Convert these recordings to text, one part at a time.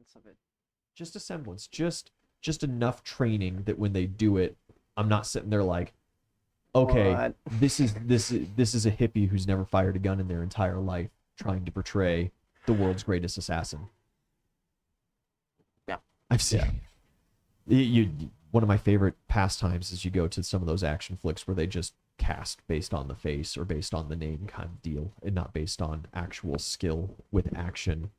semblance of it. Just a semblance. Just enough training that when they do it, I'm not sitting there like, okay, What? this is a hippie who's never fired a gun in their entire life trying to portray the world's greatest assassin. Yeah. I've seen one of my favorite pastimes is you go to some of those action flicks where they just cast based on the face or based on the name kind of deal and not based on actual skill with action.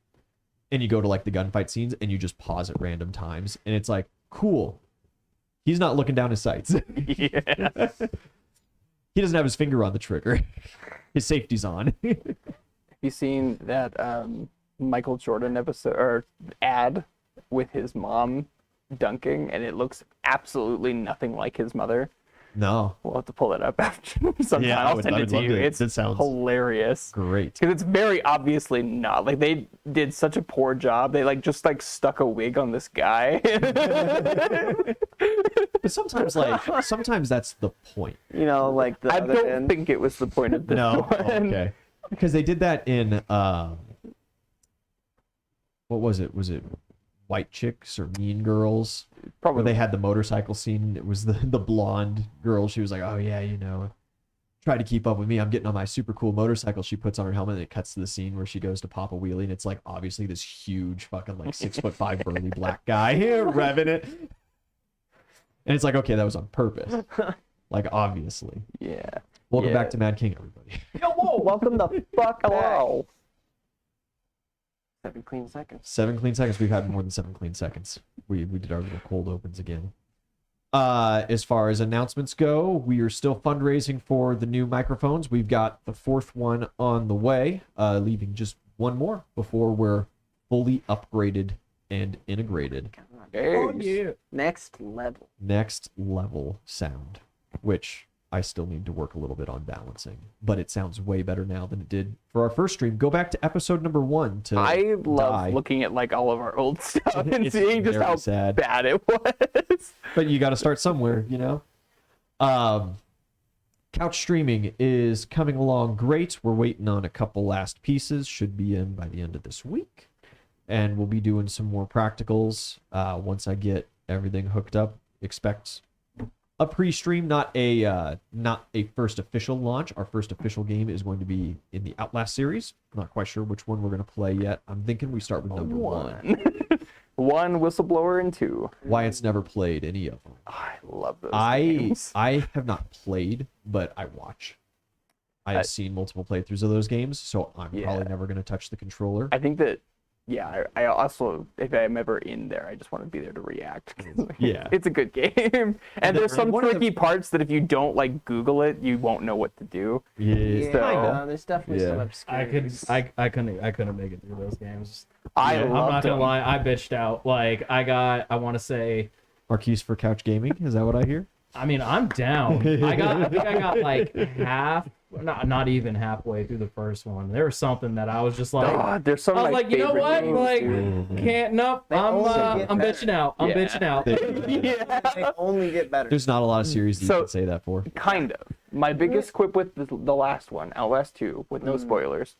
And you go to like the gunfight scenes and you just pause at random times and it's like, cool. He's not looking down his sights. Yeah. He doesn't have his finger on the trigger. His safety's on. Have you seen that Michael Jordan episode or ad with his mom dunking, and it looks absolutely nothing like his mother? No. We'll have to pull that up after sometime. Yeah, I'll send it to you. It's that sounds hilarious. great. Because it's very obviously not. Like, they did such a poor job. They just stuck a wig on this guy. But sometimes that's the point. You know, like the I other don't end. think it was the point of this No. one. Okay. Because they did that in what was it? Was it White Chicks or Mean Girls? Probably. Where they had the motorcycle scene. It was the blonde girl. She was like, oh yeah, try to keep up with me. I'm getting on my super cool motorcycle. She puts on her helmet and it cuts to the scene where she goes to pop a wheelie and it's like obviously this huge fucking like 6'5" burly black guy revving it. And it's like, okay, that was on purpose. Like obviously. Yeah. Welcome back to Mad King, everybody. Yo, whoa, welcome the fuck back. Hello. 7 clean seconds. 7 clean seconds. We've had more than 7 clean seconds. We did our little cold opens again. As far as announcements go, we are still fundraising for the new microphones. We've got the 4th one on the way, leaving just one more before we're fully upgraded and integrated. Oh, yeah. Next level. Next level sound, which I still need to work a little bit on balancing, but it sounds way better now than it did for our first stream. Go back to episode number 1 to I love die. looking at all of our old stuff and It's seeing just very how sad. bad it was. But you got to start somewhere, Couch streaming is coming along great. We're waiting on a couple last pieces. Should be in by the end of this week. And we'll be doing some more practicals once I get everything hooked up. Expect a pre-stream, not a first official launch. Our first official game is going to be in the Outlast series. I'm not quite sure which one we're going to play yet. I'm thinking we start with number 1. 1 whistleblower and 2. Wyatt's never played any of them. I love those I games. have not played, but I watch. I have seen multiple playthroughs of those games, so I'm probably never going to touch the controller. I think that, I also, if I'm ever in there, I just want to be there to react. Yeah. It's a good game. And there's some tricky parts that if you don't, Google it, you won't know what to do. Yeah, So- there's definitely some obscure. I couldn't make it through those games. I'm I'm not loved gonna them. lie, I bitched out. I want to say, Marquise for couch gaming. Is that what I hear? I mean, I'm down. I think I got half, not even halfway through the first one. There was something that I was just like, God, there's some I of was my like, you know favorite what? games, dude. Can't, nope. They only get I'm better. bitching out. I'm Yeah. bitching out. They only get better. There's not a lot of series that you So- can say that for. Kind of. My biggest quip with the last one, Outlast 2, with no spoilers,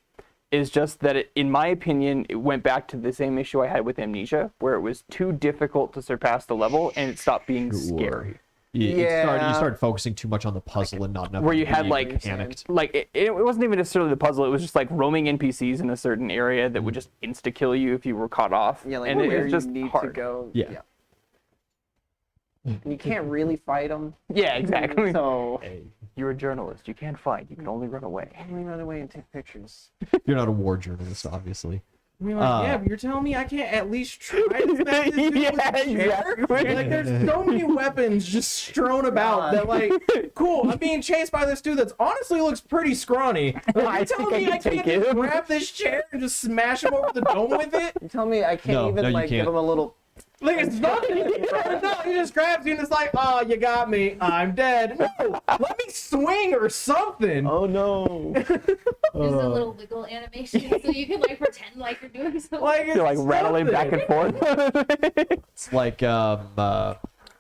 is just that in my opinion, it went back to the same issue I had with Amnesia, where it was too difficult to surpass the level, and it stopped being scary. You started focusing too much on the puzzle and not enough Where you on had, being panicked. It wasn't even necessarily the puzzle, it was just roaming NPCs in a certain area that would just insta-kill you if you were caught off. Yeah, and it where was just you need hard. to go. Yeah. And you can't really fight them. Yeah, exactly. So You're a journalist, you can't fight, you can only run away. only run away and take pictures. You're not a war journalist, obviously. I mean, yeah, but you're telling me I can't at least try to smash this dude with a chair? exactly. There's so many weapons just strewn about that, cool, I'm being chased by this dude that's honestly looks pretty scrawny. I You're think telling I me can I take can't just it. grab this chair and just smash him over the dome with it? You tell me I can't No, even you give can't. him a little. It's nothing. No, he just grabs you and it's like, oh, you got me. I'm dead. No, let me swing or something. Oh no. There's a little wiggle animation so you can pretend like you're doing something. You're rattling back and forth. It's like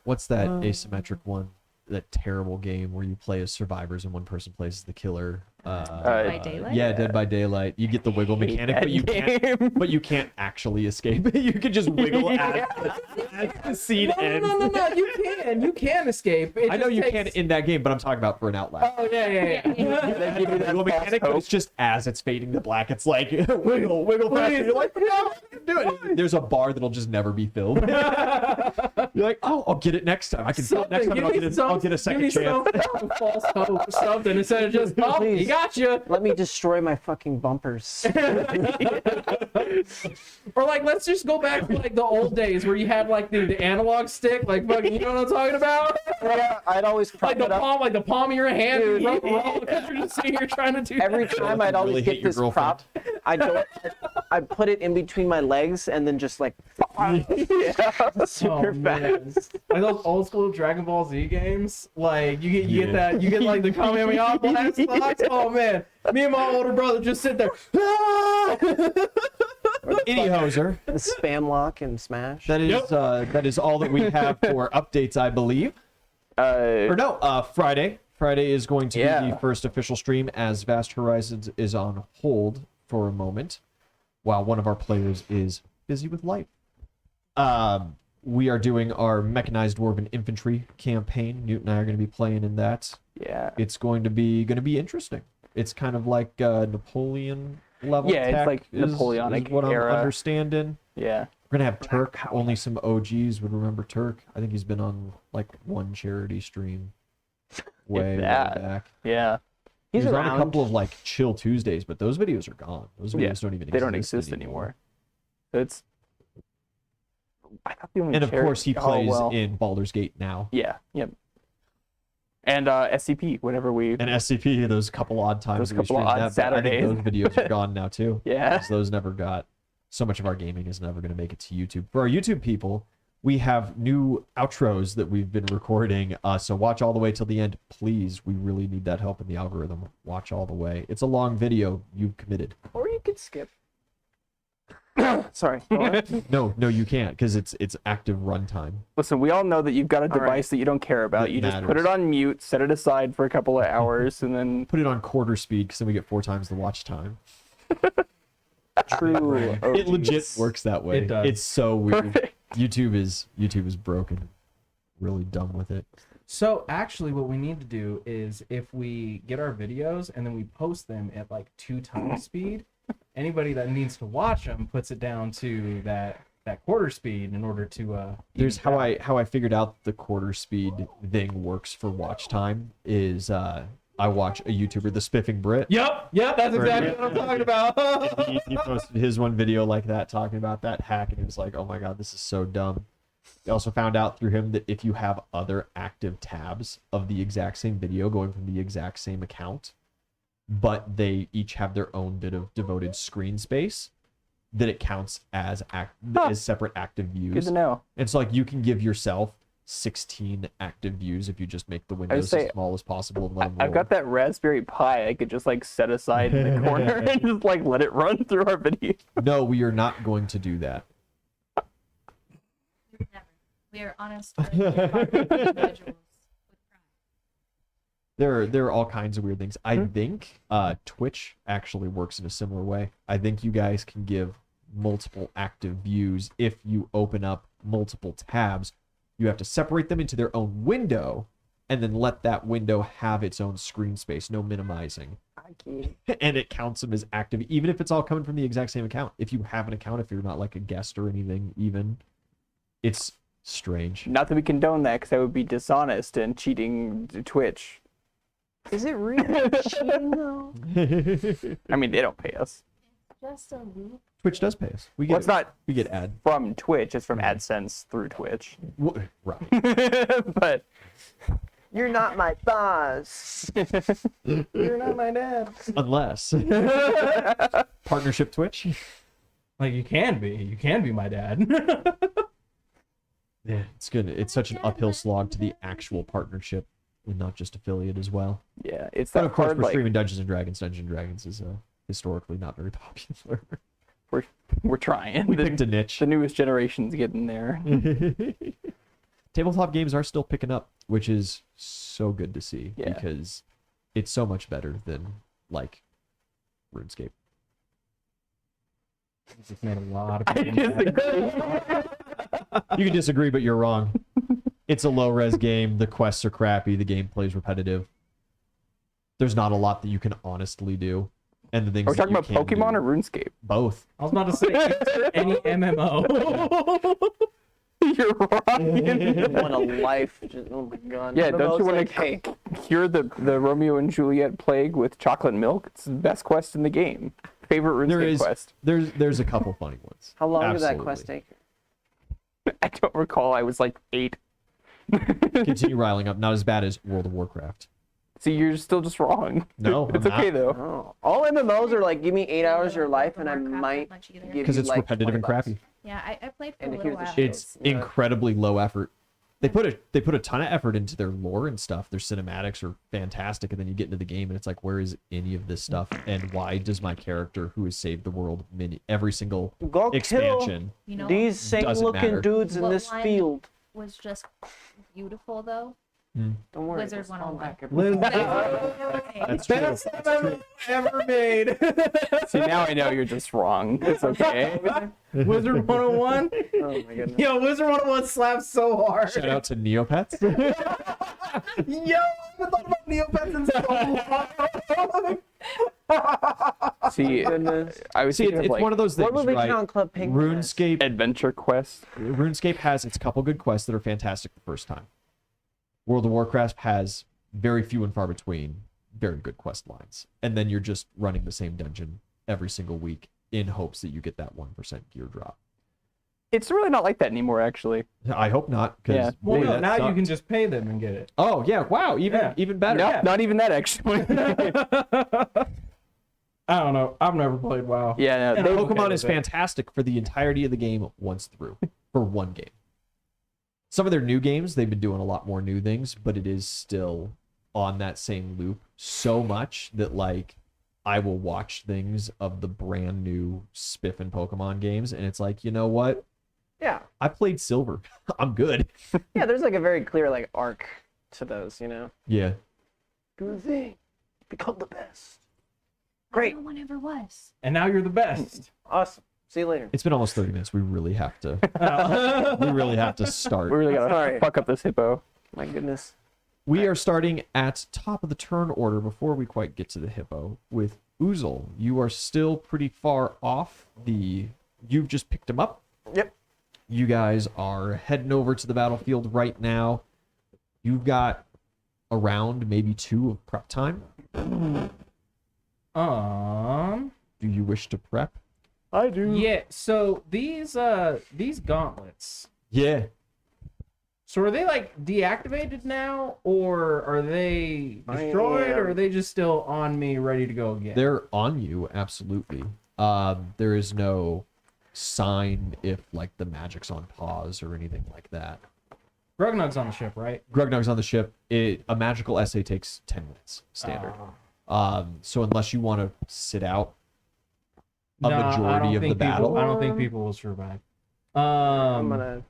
what's that asymmetric one? that terrible game where you play as survivors and one person plays as the killer. By Daylight? Yeah, Dead by Daylight. You get the wiggle hate mechanic, that but you can't actually escape. You can just wiggle as the scene ends. No. You can escape. It I know just you takes- can in that game, but I'm talking about for an Outlast. Oh yeah. They give you that Wiggle false mechanic, but hope. it's just as it's fading to black. It's like wiggle faster. You're like, no, do it. There's a bar that'll just never be filled. You're like, oh, I'll get it next time. I can fill it next time. And I'll get a second chance. Some false hope, something instead of just, oh, he Please. got you. Let me destroy my fucking bumpers. Or like, let's just go back to like the old days where you had like the analog stick, like fucking, you know what I'm talking about? Yeah, I'd always prop Like it up. the palm of your hand, Dude. you roll because you're just sitting here trying to do Every that. time I'd Really always hate get your this girlfriend. prop. I'd put it in between my legs and then just like super man. fast. Like those old school Dragon Ball Z games, like you get like the Kamehameha blast box. Oh man, me and my older brother just sit there. Any hoser. The spam lock and smash. That is Yep. that is all that we have for updates, I believe. Or no, Friday. Friday is going to be Yeah. the first official stream as Vast Horizons is on hold for a moment while one of our players is busy with life. We are doing our mechanized dwarven infantry campaign. Newt and I are going to be playing in that. Yeah. It's going to be interesting. It's kind of like Napoleon level. Yeah, it's tech like is Napoleonic what era. I'm understanding. Yeah. We're gonna have Turk. Only some OGs would remember Turk. I think he's been on like one charity stream way that. back. Yeah. He's He's on a around. couple of like Chill Tuesdays, but those videos are gone. Those videos Yeah, don't even They don't exist anymore. So it's. I thought the only And of charity- course, he Oh, plays well. in Baldur's Gate now. Yeah. Yep. And SCP. Whenever we. And SCP, those couple odd times Those we couple streamed odd that, but I think Saturdays. those videos are gone now too. Yeah. 'Cause those never got. So much of our gaming is never going to make it to YouTube. For our YouTube people, we have new outros that we've been recording. So watch all the way till the end, please. We really need that help in the algorithm. Watch all the way. It's a long video. You've committed. Or you could skip. Sorry. go on. No, you can't because it's active runtime. Listen, we all know that you've got a All right. device that you don't care about. That You just put matters. it on mute, set it aside for a couple of hours, and then. Put it on quarter speed because then we get 4 times the watch time. True. It legit works that way. It does. It's so weird. Perfect. YouTube is broken. Really dumb with it. So actually, what we need to do is if we get our videos and then we post them at like 2 times speed, anybody that needs to watch them puts it down to that quarter speed in order to. There's even it out. how I figured out the quarter speed thing works for watch time is I watch a YouTuber, the Spiffing Brit. Yep, that's exactly what I'm talking about. He posted his one video like that talking about that hack, and it was like, oh my god, this is so dumb. I also found out through him that if you have other active tabs of the exact same video going from the exact same account, but they each have their own bit of devoted screen space, that it counts as as separate active views. Good to know. And so like you can give yourself 16 active views if you just make the windows say, as small as possible and let them I've got that Raspberry Pi I could just like set aside in the corner and just like let it run through our video. No, we are not going to do that. Never. We are honest individuals with pride. There are all kinds of weird things. I think Twitch actually works in a similar way. I think you guys can give multiple active views if you open up multiple tabs. You have to separate them into their own window and then let that window have its own screen space, no minimizing. And it counts them as active, even if it's all coming from the exact same account. If you have an account, if you're not like a guest or anything, even, it's strange. Not that we condone that because that would be dishonest and cheating to Twitch. Is it really cheating though? I mean, they don't pay us. Just a loop. Twitch does pay us. We Well, get it's not we get ad. from Twitch, it's from AdSense through Twitch. Right. But You're not my boss. You're not my dad. Unless partnership Twitch. Like you can be my dad. Yeah, it's good. It's such an uphill slog to the actual partnership and not just affiliate as well. yeah, it's But that of course, hard. we're Like streaming Dungeons and Dragons. Dungeons and Dragons is historically not very popular. we're trying. We picked a niche. The newest generation's getting there. tabletop games are still picking up, which is so good to see Yeah. because it's so much better than like RuneScape. Just made a lot of I people mad. disagree. You can disagree, but you're wrong. It's a low res game. The quests are crappy. The gameplay's repetitive. There's not a lot that you can honestly do. And the things Are we that talking you about can Pokemon do- or RuneScape? both? I was about to say answer any MMO. You're wrong. Want a life? Just, oh my god. Yeah, What don't you about, want like, to hey, cure the Romeo and Juliet plague with chocolate milk? It's the best quest in the game. Favorite There RuneScape is quest? there's a couple funny ones. how long did that Absolutely. quest take? I don't recall. I was like 8. Continue riling up. Not as bad as World of Warcraft. See, you're still just wrong. No, it's I'm okay not. though. Oh, all MMOs are like, give me 8 hours of your life, and I Warcraft that might much either. give Because you it's like repetitive and 20 bucks. crappy. Yeah, I played for And a little here's the while. shit. It's Yeah. incredibly low effort. They put a ton of effort into their lore and stuff. Their cinematics are fantastic, and then you get into the game and it's like, where is any of this stuff? And why does my character, who has saved the world every single Go expansion, You know, kill these same Doesn't looking matter. dudes in What this line- field. was just beautiful though. Don't worry. Wizard just call 101. back every- That's true. Best MMO ever made. See, now I know you're just wrong. It's okay. Wizard 101. Oh my goodness. Yo, Wizard 101 slaps so hard. Shout out to Neopets. Yo, I haven't thought about Neopets in so long. See, Goodness. I was See, thinking it's of like one of those things, What would we right? count Club Penguin as? adventure quests. RuneScape has its couple good quests that are fantastic the first time. World of Warcraft has very few and far between very good quest lines. And then you're just running the same dungeon every single week in hopes that you get that 1% gear drop. It's really not like that anymore, actually. I hope not. 'Cause, Yeah. Well, boy, no, that now you sucked. can just pay them and get it. Oh, yeah. Wow. Even better. No, not even that actually. I don't know. I've never played WoW. Yeah, no, And they, I'm okay Pokemon with is it. fantastic for the entirety of the game once through for one game. Some of their new games, they've been doing a lot more new things, but it is still on that same loop so much that like I will watch things of the brand new spiffin' Pokemon games, and it's like, you know what? Yeah. I played Silver. I'm good. Yeah, there's like a very clear like arc to those, you know? Yeah. Do the thing. Become the best. Great. No one ever was. And now you're the best. Awesome. See you later. It's been almost 30 minutes. We really have to start. we really gotta Sorry. fuck up this hippo. My goodness. We are starting at top of the turn order before we quite get to the hippo with Oozle. You are still pretty far off the. You've just picked him up. Yep. You guys are heading over to the battlefield right now. You've got around maybe 2 of prep time. Do you wish to prep? I do. Yeah. So these gauntlets. Yeah. So are they like deactivated now, or are they destroyed, or are they just still on me, ready to go again? They're on you, absolutely. There is no sign if like the magic's on pause or anything like that. Grugnug's on the ship, right? Grugnug's on the ship. A magical essay takes 10 minutes standard. So unless you want to sit out a Nah, I majority don't of the think battle, I don't think people will survive. I'm gonna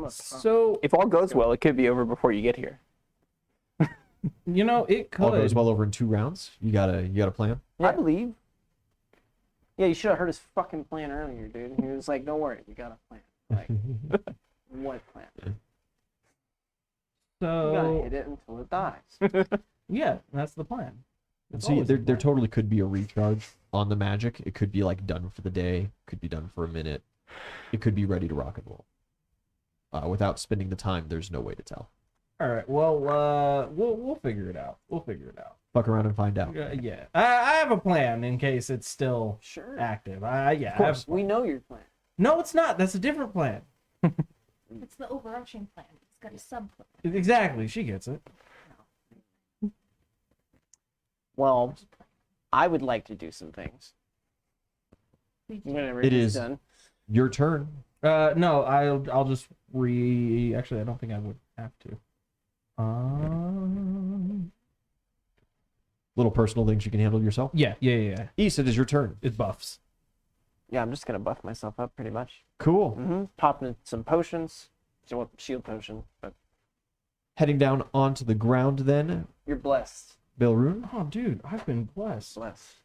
So If all goes well, it could be over before you get here. you know it all goes could. well over in 2 rounds. You got a plan. I believe. Yeah, you should have heard his fucking plan earlier, dude. He was like, "Don't worry, we got a plan." Like, what plan? You gotta So hit it until it dies. yeah, that's the plan. It's See, always the there plan. totally could be a recharge on the magic. It could be like done for the day. Could be done for a minute. It could be ready to rock and roll. Without spending the time, there's no way to tell. All right. Well, we'll figure it out. We'll figure it out. Fuck around and find out. Yeah, I have a plan in case it's still Sure. active. Yeah, Of course. We know your plan. No, it's not. That's a different plan. It's the overarching plan. It's got a sub plan. Exactly. She gets it. Well, I would like to do some things. Whenever It he's is. done. Your turn. No, I'll just Actually, I don't think I would have to. Little personal things you can handle yourself. Yeah. East, it is your turn. It buffs. Yeah, I'm just gonna buff myself up pretty much. Cool. Popping some potions. shield potion, but Heading down onto the ground then, you're blessed. Baelrun, Oh, dude, I've been blessed. Blessed.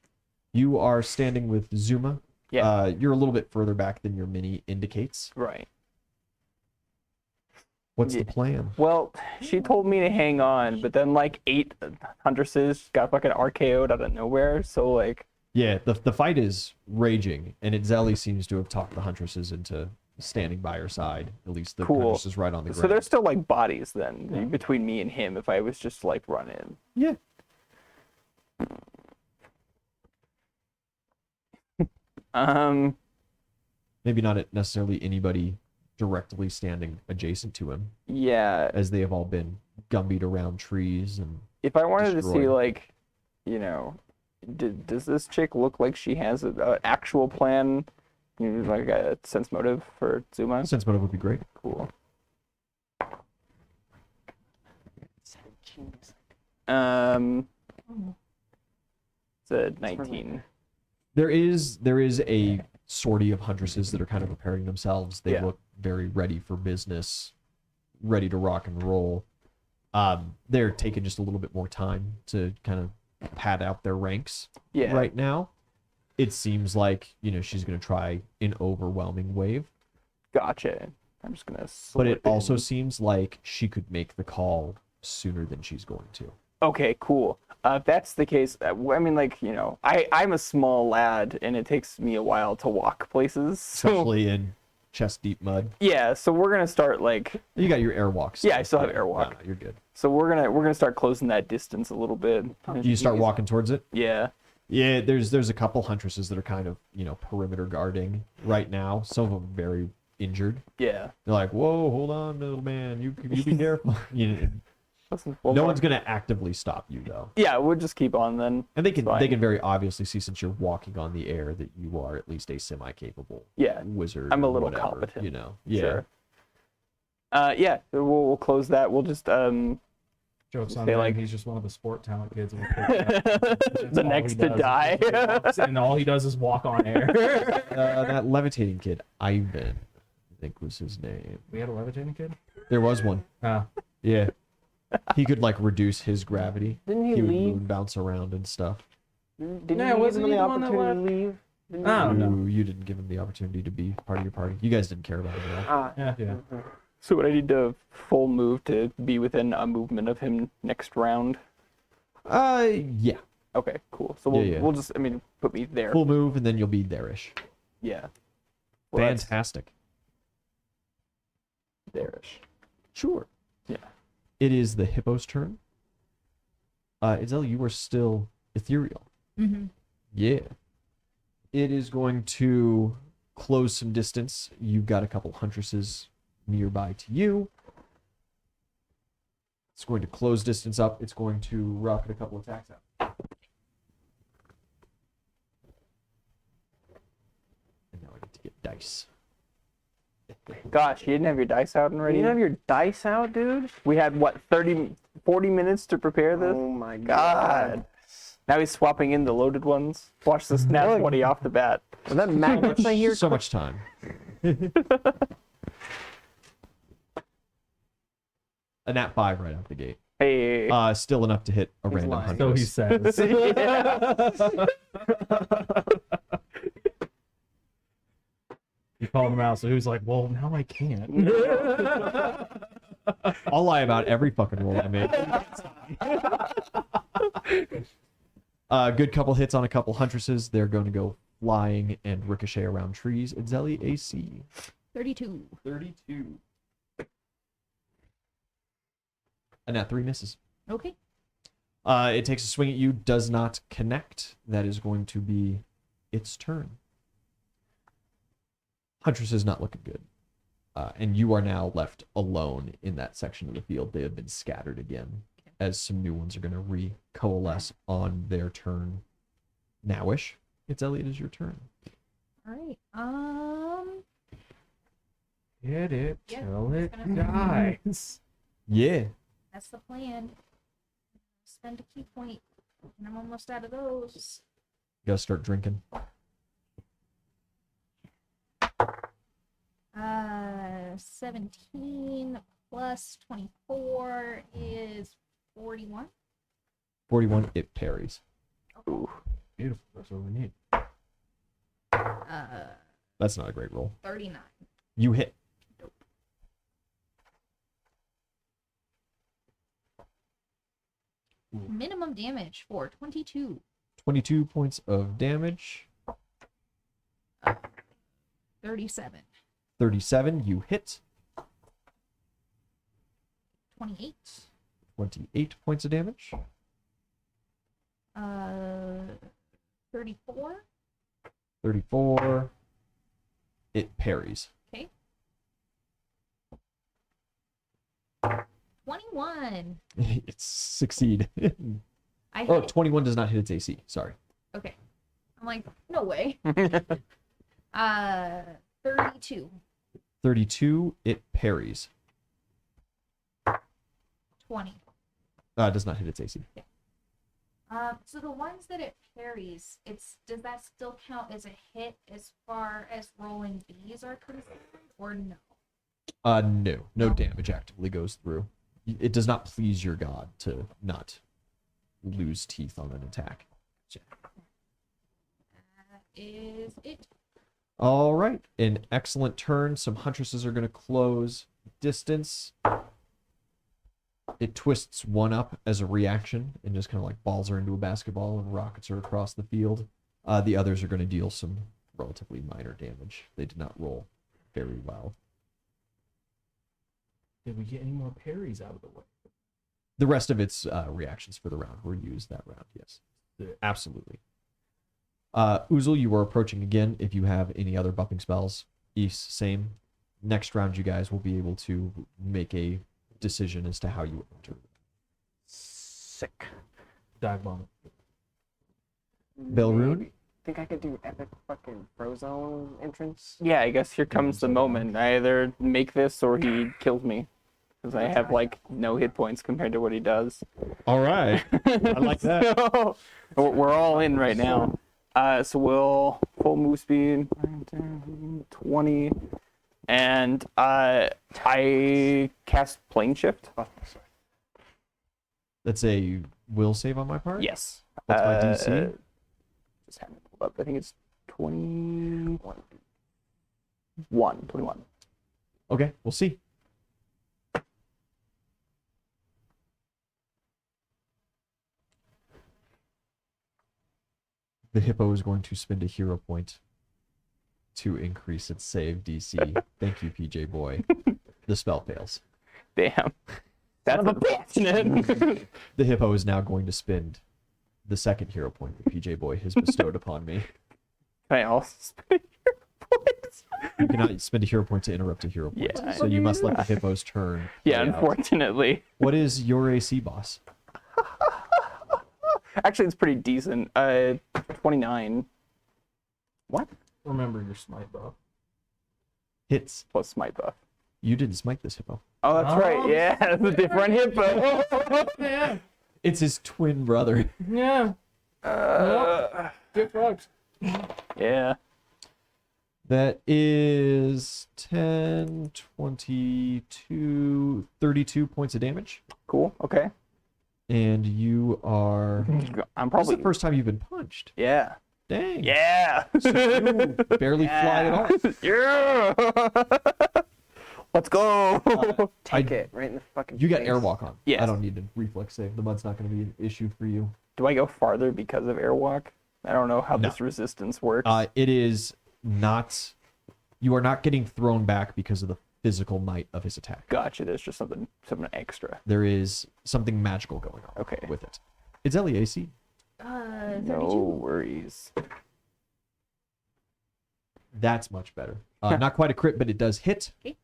you are standing with Zuma. Yeah. You're a little bit further back than your mini indicates. Right. What's Yeah. the plan? Well, she told me to hang on, but then like 8 huntresses got fucking RKO'd out of nowhere. So like, Yeah, the fight is raging, and Itzelli seems to have talked the huntresses into standing by her side. At least the Cool. huntresses right on the ground. so there's still like bodies then between me and him if I was just like run in. Yeah. Maybe not necessarily anybody directly standing adjacent to him, Yeah. as they have all been gumbied around trees and If I wanted to see destroyed. like, you know, does this chick look like she has an actual plan? You know, like a sense motive for Zuma? sense motive would be great. Cool. Um, it's a 19. There is a sortie of huntresses that are kind of preparing themselves. They Yeah. look very ready for business, ready to rock and roll. They're taking just a little bit more time to kind of pad out their ranks Yeah. right now. It seems like, she's going to try an overwhelming wave, Gotcha. I'm just gonna. but slip it also in. seems like she could make the call sooner than she's going to. Okay, cool. If that's the case, I mean, like, you know, I'm a small lad, and it takes me a while to walk places. So Especially in chest deep mud. yeah, so we're gonna start like, You got your airwalks. Yeah, I still have airwalk. No, you're good. so we're gonna start closing that distance a little bit. You start walking towards it? Yeah. Yeah, there's a couple huntresses that are kind of, perimeter guarding right now. Some of them very injured. Yeah. They're like, "Whoa, hold on, little man. You be careful." Listen, No one's gonna actively stop you though, Yeah, we'll just keep on then. and they Fine. can very obviously see, since you're walking on the air, that you are at least a semi-capable Yeah. wizard. I'm a or little whatever, competent. Yeah. Sure. Yeah. So we'll close that. We'll just Joke's on Say, him. like- He's just one of the sport talent kids. And that's the all next he to does. die. He walks, and all he does is walk on air. That levitating kid, Ivan, I think was his name. We had a levitating kid. There was one. Yeah. He could reduce his gravity. Didn't He he would leave? move, bounce around and stuff. Didn't Yeah, you wasn't give him he the the one that opportunity left? to leave? Didn't Oh, you? no. You didn't give him the opportunity to be part of your party. You guys didn't care about him at all. Ah, Yeah. So would I need to full move to be within a movement of him next round? Yeah. Okay, cool. So we'll Yeah. we'll just put me there. Full move, and then you'll be there-ish. Yeah. Well, that's Fantastic. there-ish. Sure. Yeah. It is the hippo's turn. Itzelli, you are still ethereal. Mm-hmm. Yeah. It is going to close some distance. You've got a couple huntresses nearby to you. It's going to close distance up. It's going to rocket a couple attacks out. And now I get to get dice. Gosh, you didn't have your dice out You already? didn't have your dice out, dude? We had what, 40 minutes to prepare this? Oh my God. god. Now he's swapping in the loaded ones. Watch this nat 20 off the bat. Was that Magnus I hear? So much time. A nat 5 right out the gate. Hey. Still enough to hit a random lying. So he huntress. says. He called him out, so he was like, "Well, now I can't." I'll lie about every fucking roll I make. Good couple hits on a couple huntresses. They're going to go flying and ricochet around trees. Itzelli AC 32. 32. And that 3 misses. Okay. It takes a swing at you, does not connect. That is going to be its turn. Huntress is not looking good. And you are now left alone in that section of the field. They have been scattered again, as some new ones are going to recoalesce on their turn. Nowish, it's Elliot, is your turn. All right. Hit it Yeah, till it it's gonna- dies. Yeah. That's the plan. Spend a key point, and I'm almost out of those. You gotta start drinking. 4 17 plus 24 is 41. 41, it parries. Ooh. Beautiful. That's what we need. That's not a great roll. 39. You hit. Minimum damage for 22. 22 points of damage. 37. 37, you hit. 28. 28 points of damage. 34. 34, it parries. Okay. 21. It's succeed. I Oh, hit. 21 does not hit its AC. Sorry. Okay. I'm like, no way. 32. 32, it parries. 20. Does not hit its AC. So the ones that it parries, does that still count as a hit as far as rolling Bs are concerned, or no? No. No No. damage actively goes through. It does not please your god to not lose teeth on an attack. That is it. All right. An excellent turn. Some huntresses are going to close distance. It twists one up as a reaction and just kind of like balls her into a basketball and rockets her across the field. The others are going to deal some relatively minor damage. They did not roll very well. Did we get any more parries out of the way? The rest of its reactions for the round were used that round, yes. Yeah. Absolutely. Uzel, you are approaching again. If you have any other buffing spells, East, same. Next round, you guys will be able to make a decision as to how you enter. Sick. Dive bomb. Baelrun? Maybe. Think I could do epic fucking Frozone entrance? Yeah, I guess here comes the so moment. I either make this or he kills me. Because I have like no hit points compared to what he does. All right. I like that. So, we're all in right now. So we'll full move speed 20, and I cast plane shift. Oh, sorry. That's a will save on my part? Yes. What's my DC? Just have it pulled up. I think it's 21. 21. Okay, we'll see. The hippo is going to spend a hero point to increase its save DC. Thank you, PJ Boy. The spell fails. Damn. That's unfortunate. The hippo is now going to spend the second hero point that PJ Boy has bestowed upon me. Can I also spend your points? You cannot spend a hero point to interrupt a hero point. Yeah, So you must let the hippo's turn. Yeah, play out. unfortunately. What is your AC, boss? Actually, it's pretty decent. 29. What? Remember your smite buff. Hits. Plus smite buff. You didn't smite this hippo. Oh, that's Oh, right. Yeah, it's a different hippo. Yeah. It's his twin brother. Yeah. Get fucked. Yeah. That is 10, 22, 32 points of damage. Cool. Okay. And you are... I'm This is probably. the first time you've been punched. Yeah. Dang. Yeah. You barely fly at all. Yeah. Let's go. Take it right in the fucking You got face. airwalk on. Yes. I don't need to reflex save. The mud's not going to be an issue for you. Do I go farther because of airwalk? I don't know how No. this resistance works. It is not... You are not getting thrown back because of the physical might of his attack. Gotcha. There's just something extra. There is something magical going on Okay. with it. Itzelli AC. 32. No worries. That's much better. Not quite a crit, but it does hit. Okay.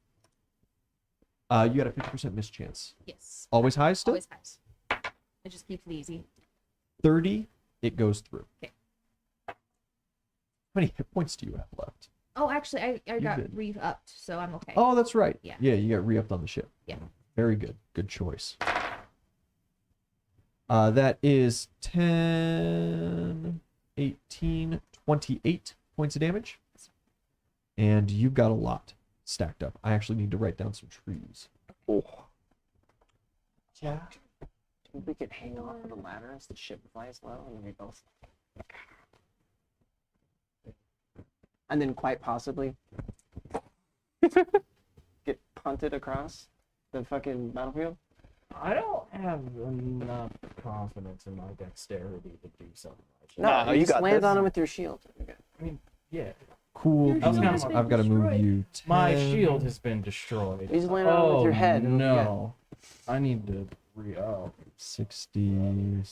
You got a 50% miss chance. Yes. Always high still? Always highs. It just keeps it easy. 30, it goes through. Okay. How many hit points do you have left? Oh, actually, I got did. re-upped, so I'm okay. Oh, that's right. Yeah. Yeah, you got re-upped on the ship. Yeah. Very good. Good choice. That is 10, 18, 28 points of damage. And you've got a lot. stacked up. I actually need to write down some trees. Oh. Yeah. Do you think we could hang off of the ladder as the ship flies low and then we both. And then quite possibly get punted across the fucking battlefield? I don't have enough confidence in my dexterity to do something like that. No, you you just got land this. on him with your shield. Okay. I mean, yeah. Cool. Your shield has I've been got to move destroyed. you. 10. My shield has been destroyed. You just land on him with your head. and No. I need to re-up. 60.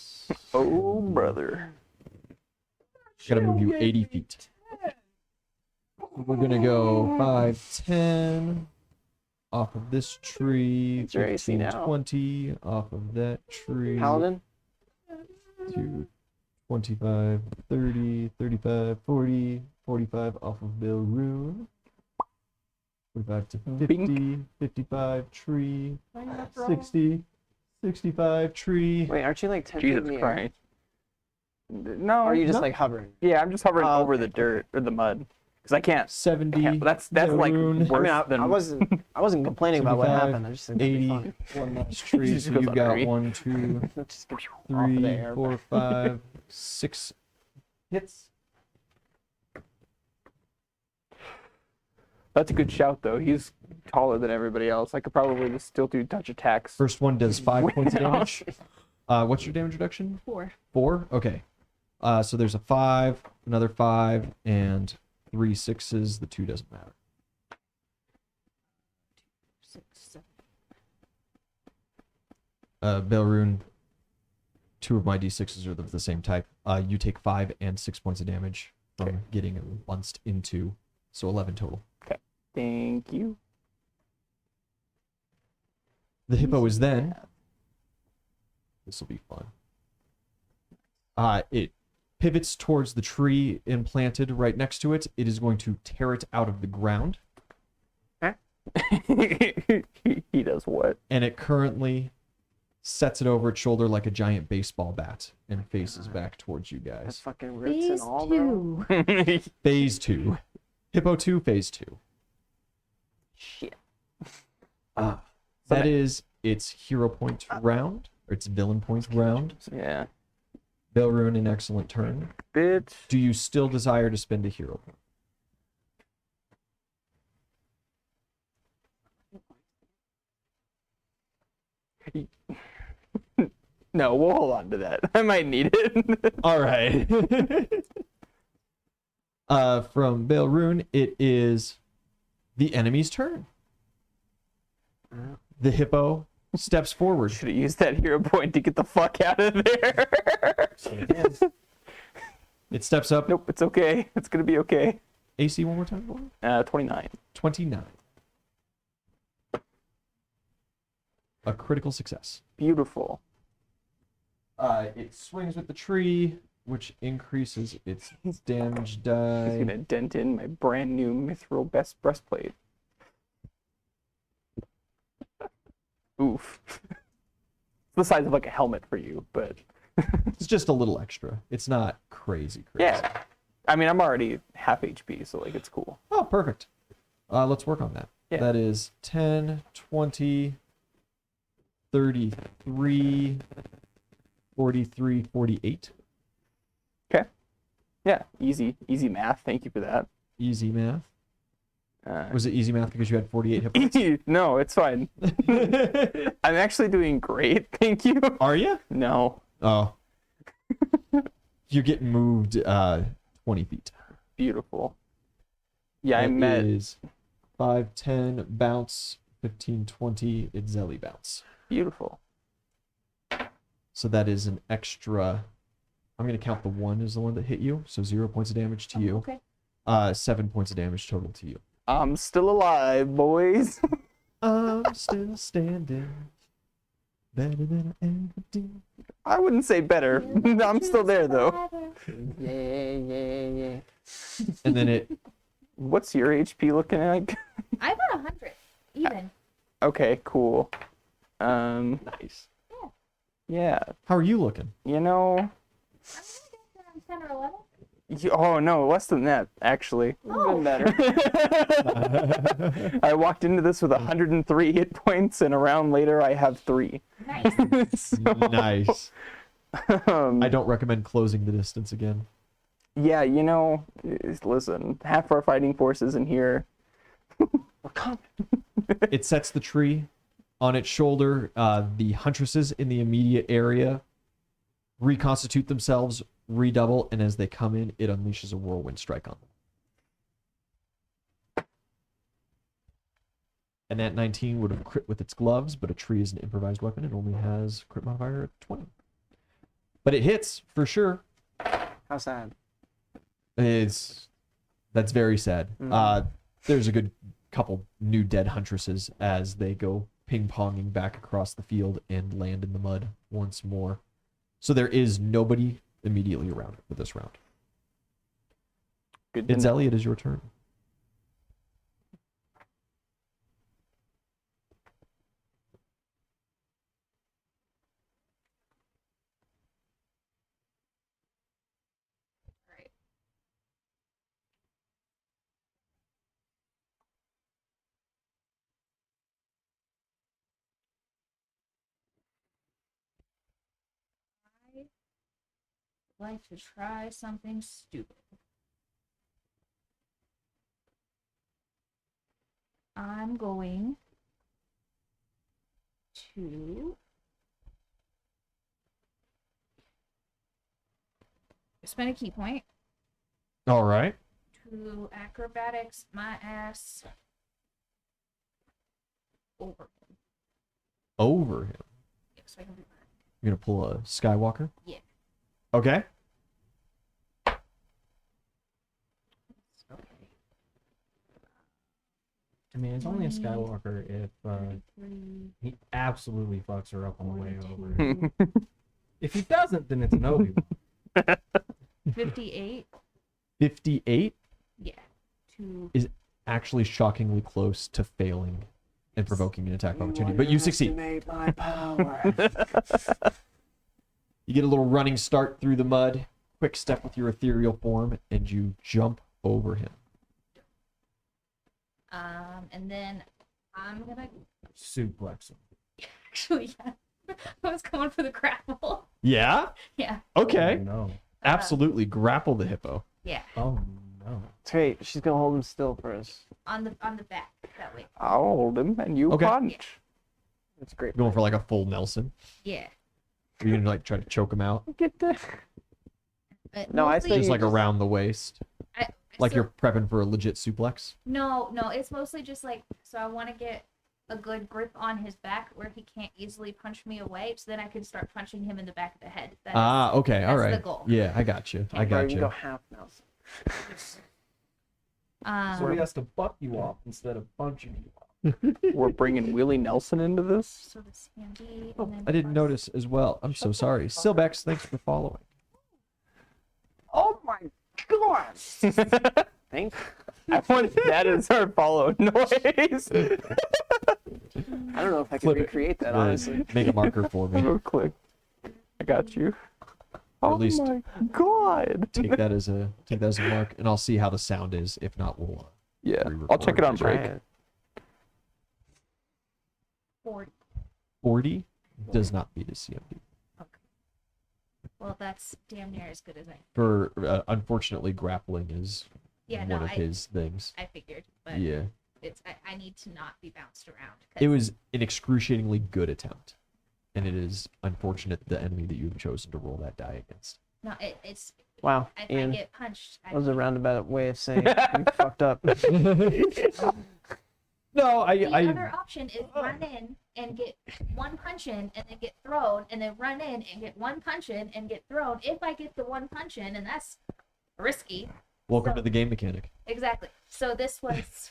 Oh, brother. Gotta move you 80 feet. We're gonna go 5, 10 off of this tree. What's your AC 15, now? 20 off of that tree. Paladin? To 25, 30, 35, 40, 45 off of Baelrun. 45 to 50, Bink. 55 tree. 60, 65 tree. Wait, aren't you like 10 feet in Jesus the air? Christ. No. Or are you just No. like hovering? Yeah, I'm just hovering Oh, over okay. the dirt or the mud. Because I can't. 70. That's like Baelrun. worse I mean, than. I wasn't complaining about what 75, happened. I just think that'd be 80. fun. One last tree. Just So goes you've got underneath. 1, 2, Just get off of the 3, air. 4, 5, 6 hits. That's a good shout, though. He's taller than everybody else. I could probably just still do touch attacks. First one does 5 points of Wow. damage. What's your damage reduction? 4. 4? Okay. So there's a 5, another 5, and 3 6s. The 2 doesn't matter. 6, 7. Baelrun, 2 of my d6s are the same type. You take 5 and 6 points of damage from Okay. getting bunced into, so 11 total. Thank you. The hippo is then. This will be fun. It pivots towards the tree implanted right next to it. It is going to tear it out of the ground, He does what? and it currently sets it over its shoulder like a giant baseball bat and faces back towards you That's guys. fucking roots and Phase all, bro. 2. Phase 2. Hippo 2, phase 2. Shit. That is its hero point round, or its villain point round. Yeah. Baelrun, an excellent turn. Bitch. Do you still desire to spend a hero point? No, we'll hold on to that. I might need it. All right. From Baelrun, it is the enemy's turn. The hippo steps forward. Should have used that hero point to get the fuck out of there. It steps up. Nope, it's okay. It's gonna be okay. AC one more time. For me? 29. 29. A critical success. Beautiful. It swings with the tree, which increases its damage He's die. gonna dent in my brand new mithril best breastplate. Oof. It's the size of like a helmet for you, but It's just a little extra. It's not crazy. yeah. I mean, I'm already half HP, so like it's cool. Oh, perfect. Let's work on that. Yeah. That is 10, 20, 33, 43, 48. Yeah, easy math. Thank you for that. Easy math. Was it easy math because you had 48 hit points? No, it's fine. I'm actually doing great. Thank you. Are you? No, Oh. You're getting moved 20 feet. beautiful. Yeah, I That met. is 5, 10, bounce, 15, 20, Itzelli bounce. Beautiful. So that is an extra. I'm going to count the 1 as the one that hit you. So 0 points of damage to you. Okay. 7 points of damage total to you. I'm still alive, boys. I'm still standing. Better than I ever did. I wouldn't say better. I'm still there though. Yeah. And then it. What's your HP looking like? I'm at 100. Even. Okay, cool. Nice. Yeah, How are you looking? you know, I'm gonna get 10 or 11. Oh no, less than that actually. Even better. I walked into this with 103 hit points, and a round later I have 3. Nice. Nice. Um, I don't recommend closing the distance again. yeah, you know, listen, half our fighting forces in here. We're coming. It sets the tree on its shoulder. The huntresses in the immediate area reconstitute themselves, redouble, and as they come in, it unleashes a whirlwind strike on them. And that 19 would have crit with its gloves, but a tree is an improvised weapon and only has crit modifier at 20. But it hits for sure. How sad. That's very sad. There's a good couple new dead huntresses as they go ping-ponging back across the field and land in the mud once more. So there is nobody immediately around for this round. Good to know. Itzelli, it is your turn. Right. I would like to try something stupid. I'm going to spend a key point All right. to acrobatics my ass over him. Over him. Yes, I can do that. You're going to pull a Skywalker? Yeah. Okay. Okay. I mean, it's only a Skywalker if 3, he absolutely fucks her up on the way over. If he doesn't, then it's an Obi-Wan. 58. 58 Yeah. To actually shockingly close to failing and provoking an attack of opportunity, but you succeed. My power. You get a little running start through the mud, quick step with your ethereal form, and you jump over him. and then I'm gonna Suplex him. actually yeah. I was going for the grapple. Yeah? Yeah. Okay. Oh, no. Absolutely. Grapple the hippo. Yeah. Oh no. It's great. She's gonna hold him still for us. On the back. That way. I'll hold him and you Okay. punch. It's great. Going for like a full Nelson. Yeah. Are you going to like try to choke him out? Get the. But No, I mostly- say Just you like just- around the waist? I Like still- you're prepping for a legit suplex? No, it's mostly just like, so I want to get a good grip on his back where he can't easily punch me away, so then I can start punching him in the back of the head. That is- Okay. All that's the right. goal. Yeah, I got you. I Okay. got You can go you. half Nelson. So he has to buck you off instead of punching you off. We're bringing Willie Nelson into this. So this handy. Oh, and then I didn't plus- notice as well. I'm so sorry. Silbex, thanks for following. Oh my god! Thank you. I want that as our follow noise. I don't know if I can Flip it. recreate that, honestly. Make a marker for me. Go click. I got you. Or Oh at least my god. take that as a mark, and I'll see how the sound is. If not, we'll Yeah, I'll re-record. check it on break. Try it. 40. 40 does not beat a CMD. Well, that's damn near as good as I. For unfortunately, grappling is Yeah, one no, of I his things. figured, but Yeah, it's I need to not be bounced around. 'Cause it was an excruciatingly good attempt, and it is unfortunate the enemy that you have chosen to roll that die against. No, it's Wow, if Ian, I get punched. that was a roundabout way of saying you fucked up. No, The other option is run in and get one punch in and then get thrown, and then run in and get one punch in and get thrown. If I get the one punch in, and that's risky. Welcome So- to the game mechanic. Exactly. So this was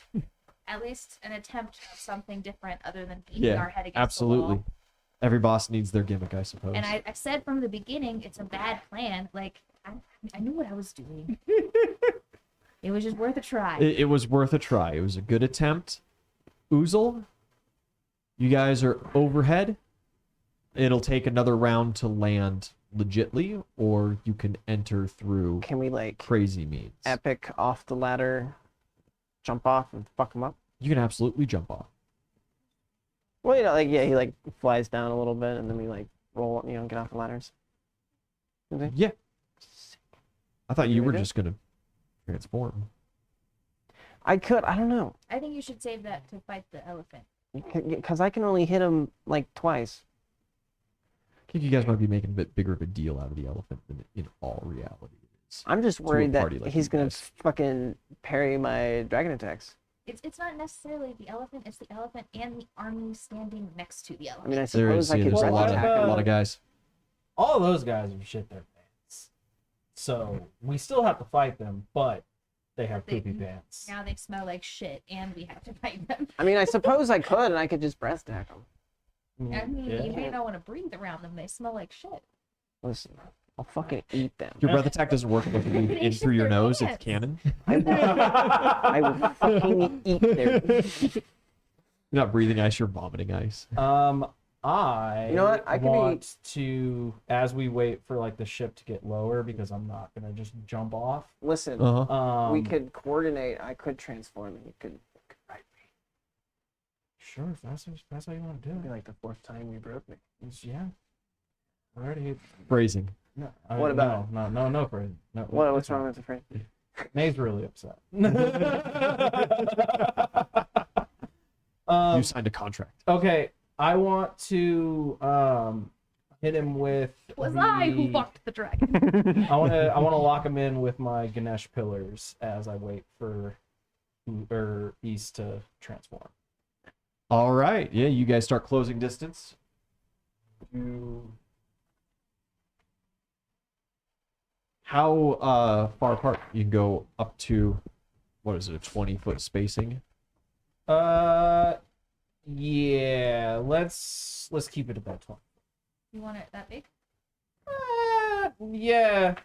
at least an attempt of something different other than beating Yeah, our head against the absolutely. wall. Every boss needs their gimmick, I suppose. And I said from the beginning, it's a bad plan. Like, I knew what I was doing. It was just worth a try. It was worth a try. It was a good attempt. Oozle, you guys are overhead. It'll take another round to land legitly, or you can enter through Can we like crazy means. epic off the ladder, jump off and fuck him up? You can absolutely jump off. Well, you know, like yeah, he like flies down a little bit, and then we like roll, you know, get off the ladders. Okay. Yeah. I thought you You were do? just gonna transform. I could. I don't know, I think you should save that to fight the elephant. because I can only hit him like twice. I think you guys might be making a bit bigger of a deal out of the elephant than in all reality it is. I'm just a worried that party like he's you gonna guys. fucking parry my dragon attacks. It's not necessarily the elephant, it's the elephant and the army standing next to the I elephant. mean, I There is, suppose I yeah, could there's a breath lot of attack a him. lot of guys. All those guys have shit their pants. So we still have to fight them, but they have poopy pants. Now they smell like shit and we have to fight them. I mean, I suppose I could, and I could just breath attack him. I mean, Yeah. you may not want to breathe around them, they smell like shit. Listen, I'll fucking eat them. Your breath attack doesn't work if you breathe in through your nose. It's canon. I will fucking eat their. You're not breathing ice. You're vomiting ice. I You know what? I could want to, as we wait for like the ship to get lower, because I'm not gonna just jump off. Listen, Uh-huh. we could coordinate. I could transform, and you could ride me. Sure, if that's how you want to do It'd be it. like the fourth time you broke me. Yeah. Already. Phrasing. No. What about no, Fred. No. What's wrong with the phrase? May's really upset. You signed a contract. Okay, I want to hit him with. It was I who fucked the dragon. I want to lock him in with my Ganesh pillars as I wait for East to transform. All right. Yeah, you guys start closing distance. How far apart? You can go up to, what is it, a 20-foot spacing? Yeah. Let's keep it about 20. You want it that big? Yeah,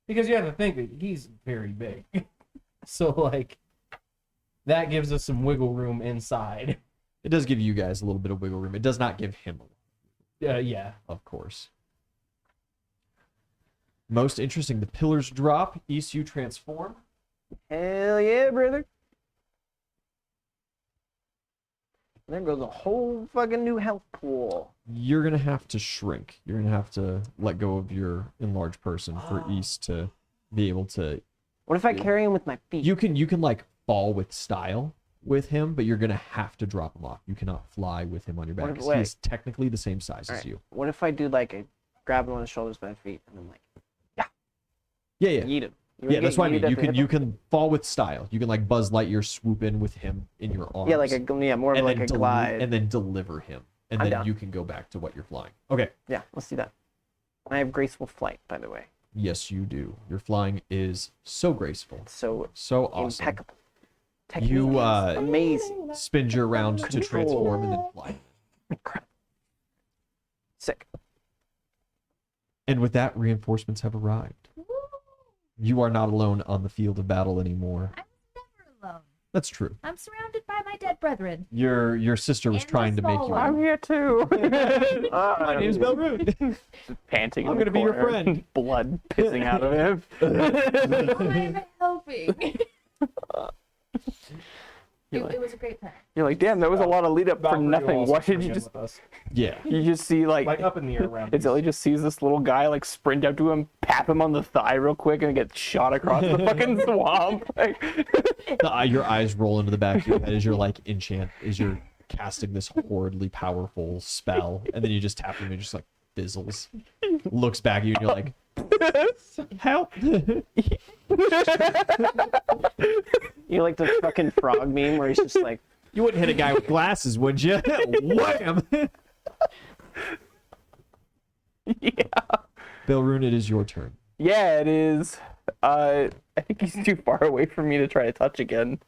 because you have to think that he's very big, so like that gives us some wiggle room inside. It does give you guys a little bit of wiggle room. It does not give him a lot, Yeah. of course. Most interesting, the pillars drop. East, you transform. Hell yeah, brother. There goes a whole fucking new health pool. You're gonna have to shrink. You're gonna have to let go of your enlarged person for East to be able to. What if I carry him with my feet? You can like fall with style with him, but you're gonna have to drop him off. You cannot fly with him on your back. What if- 'cause wait. He's technically the same size All as right. you. What if I do like a grab him on the shoulders by the feet and then like Yeah, yeah. yeet him? Yeah, that's what I mean. You can fall with style. You can like Buzz Lightyear swoop in with him in your arms. Yeah, like more of and like then a glide. and then deliver him, and I'm then down. you can go back to what you're flying. Okay. Yeah, let's do that. I have graceful flight, by the way. Yes, you do. Your flying is so graceful, So so awesome. impeccable. You Technique is amazing. spin your round to Control. transform and then fly. Sick. And with that, reinforcements have arrived. You are not alone on the field of battle anymore. I'm never alone. That's true. I'm surrounded by my dead brethren. Your sister was And trying the to make small you. one. I'm here too. My name's Baelrun. Panting. I'm in the gonna be your corner, friend. Blood pissing out of him. I'm helping. You're It was a great plan. You're like, damn, that was a lot of lead up for Valkyrie nothing. also Why did come you in just? with us. Yeah. You just see like up in the air around? Itzelli just sees this little guy like sprint up to him, pap him on the thigh real quick, and get shot across the fucking swamp. Like, Your eyes roll into the back of your head as you're like as you're casting this horridly powerful spell, and then you just tap him and it just like fizzles. Looks back at you and you're like, help. You like the fucking frog meme where he's just like, You wouldn't hit a guy with glasses, would you? Wham! yeah. Baelrun, it is your turn. Yeah, it is. I think he's too far away for me to try to touch again.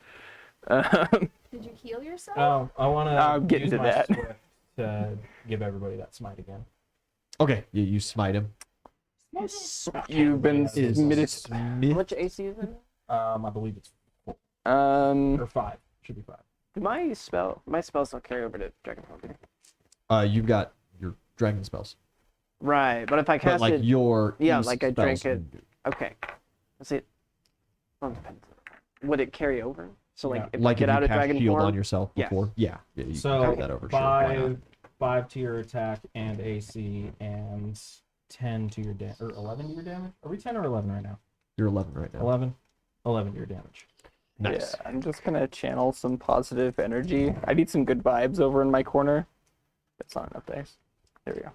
Did you heal yourself? Oh, I want I'm to getting use to my that. Swift to give everybody that smite again. Okay, you smite him. You've been Is submitted. how much AC is it? I believe it's or 5. Should be 5. Do my spells don't carry over to Dragon Ball, do they? You've got your dragon spells. Right, but if I But cast like it, your yeah, East like I spells drink it. wouldn't do. Okay. Let's see. Well, it depends. Would it carry over? So like Yeah. if Like I get if out you of cast dragon shield form, on yourself yes. before, yeah, you can So carry that over. Sure, why not? five to your attack and AC, and 10 to your damage, or 11 to your damage. Are we 10 or 11 right now? You're 11 right now. 11 to your damage. Nice. Yeah, I'm just gonna channel some positive energy. I need some good vibes over in my corner. That's not enough dice. There we go.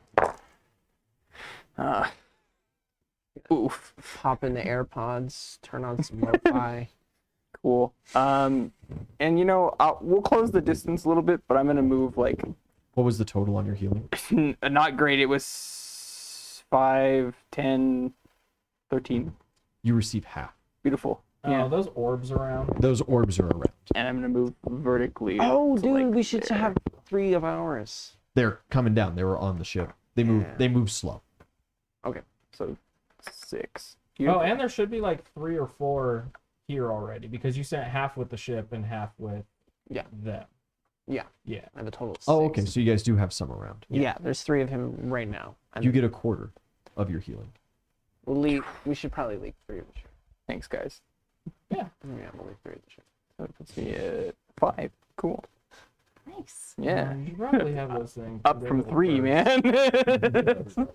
Oof. pop in the AirPods, turn on some lo-fi. Cool. And we'll close the distance a little bit, but I'm gonna move like What was the total on your healing? not great. It was 5, 10, 13. You receive half. Beautiful. Oh, Yeah. those orbs around. Those orbs are around. And I'm gonna move vertically. Oh, to, dude, like, we should there. have 3 of ours. They're coming down. They were on the ship. They move. Yeah. They move slow. So 6. Oh, and there should be like 3 or 4 here already because you sent half with the ship and half with Yeah. them. Yeah. Yeah. I have a total of 6. Oh, okay. So you guys do have some around. Yeah, there's 3 of him right now. And You get a quarter of your healing. we should probably leak 3 of the ship. Thanks, guys. Yeah, we'll leak 3 of the ship. So it puts me at 5. Cool. Nice. Yeah. You probably have those things. Up from available 3, first. man.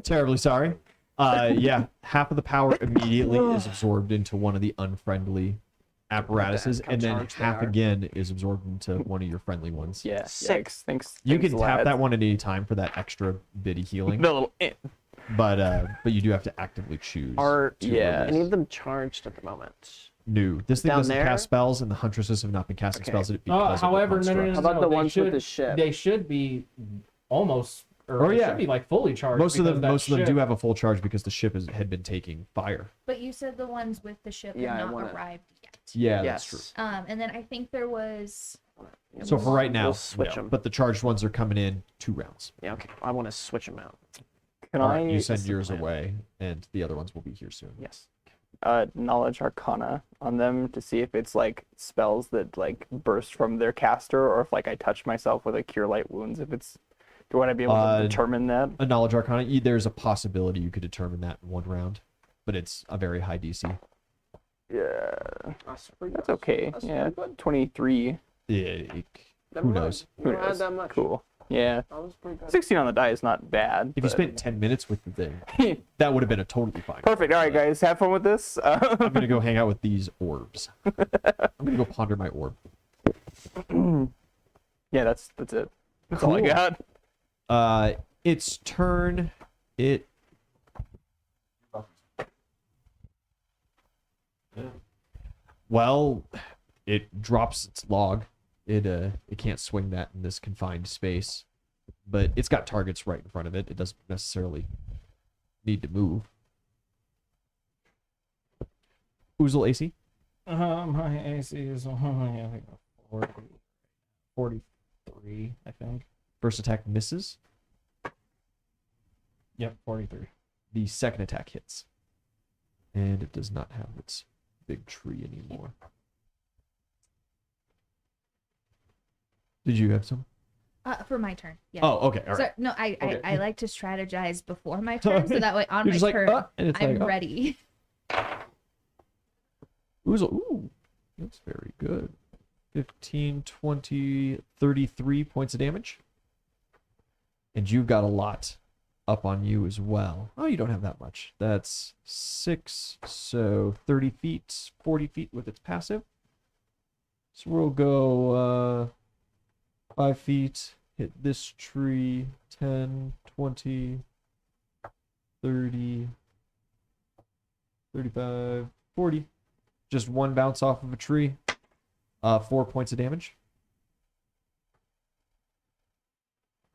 Terribly sorry. Yeah, half of the power immediately is absorbed into one of the unfriendly apparatuses, How and then charged they half are. again is absorbed into one of your friendly ones. Yeah. Sick. Thanks. You thanks, can tap lads. that one at any time for that extra bitty healing, The little. but you do have to actively choose. Are to yeah. any release. of them charged at the moment? No, this thing Down doesn't there? cast spells, and the huntresses have not been casting Okay. spells because of the However, no. construct. How about the they ones should, with the ship? They should be almost, or Oh, they yeah. should be like fully charged. Most of because them, that most of them ship- do have a full charge because the ship had been taking fire. But you said the ones with the ship Yeah, I had not wanna- arrived yet. Yeah, Yes. that's true. And then I think there was So for right now, We'll switch no, 'em. but the charged ones are coming in 2 rounds. Yeah, okay. I want to switch them out. Can All I right, you send the yours plan. away, and the other ones will be here soon. Yes. knowledge arcana on them to see if it's like spells that like burst from their caster, or if like I touch myself with a cure light wounds? If it's, would I be able to determine that? A knowledge arcana, there's a possibility you could determine that in 1 round, but it's a very high DC. Yeah, That's that's okay. That's Yeah, pretty good. 23. Yeah, who knows? You Who don't add knows? that much. Cool. Yeah, That was pretty good. 16 on the die is not bad. If you but- spent 10 minutes with the thing, that would have been a totally fine. Perfect. All right, guys, have fun with this. I'm gonna go hang out with these orbs. I'm gonna go ponder my orb. Yeah, that's it. That's all I Cool. got. Its turn. Well, it drops its log. It can't swing that in this confined space, but it's got targets right in front of it. It doesn't necessarily need to move. Oozle AC. My AC is only I think 43, I think. First attack misses. Yep, 43. The second attack hits, and it does not have its big tree anymore. Did you have some? for my turn. Yeah. Oh, okay. All right. So, no, Okay. I like to strategize before my turn, so that way on You're my just like, turn and it's I'm like, oh. ready. Oozle, ooh, that's very good. 15, 20, 33 points of damage. And you've got a lot up on you as well. Oh, you don't have that much. That's 6, so 30 feet, 40 feet with its passive. So we'll go 5 feet, hit this tree, 10, 20, 30, 35, 40. Just 1 bounce off of a tree. 4 points of damage.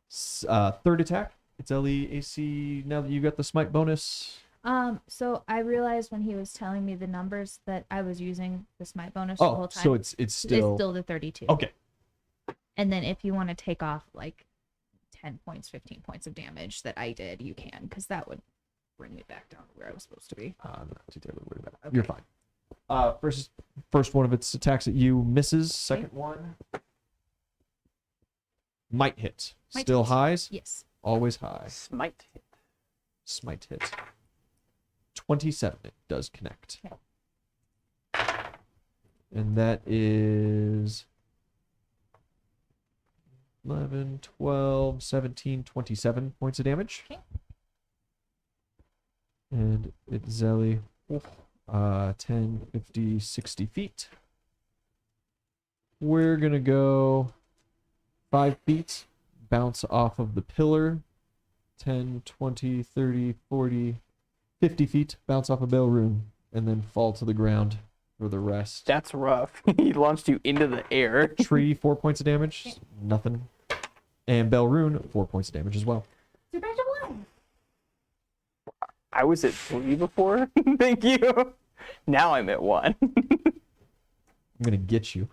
Third attack. Itzelli AC, now that you got the smite bonus. So I realized when he was telling me the numbers that I was using the smite bonus the whole Oh, time. so it's still... the 32. Okay. And then if you want to take off like 10 points, 15 points of damage that I did, you can, because that would bring me back down to where I was supposed to be. I'm not too terribly worried about it. You're fine. First one of its attacks at you misses. Second one might hit. Might Still hit. highs. Yes. Always high. Smite hit. Smite hit. 27. It does connect. Okay. And that is 11, 12, 17, 27 points of damage. Okay. And Itzelli, 10, 50, 60 feet. We're going to go 5 feet, bounce off of the pillar. 10, 20, 30, 40, 50 feet, bounce off of Baelrun, and then fall to the ground for the rest. That's rough. He launched you into the air. Tree, 4 points of damage. Nothing. And Baelrun, 4 points of damage as well. So back to 1. I was at 3 before. Thank you. Now I'm at 1. I'm going to get you.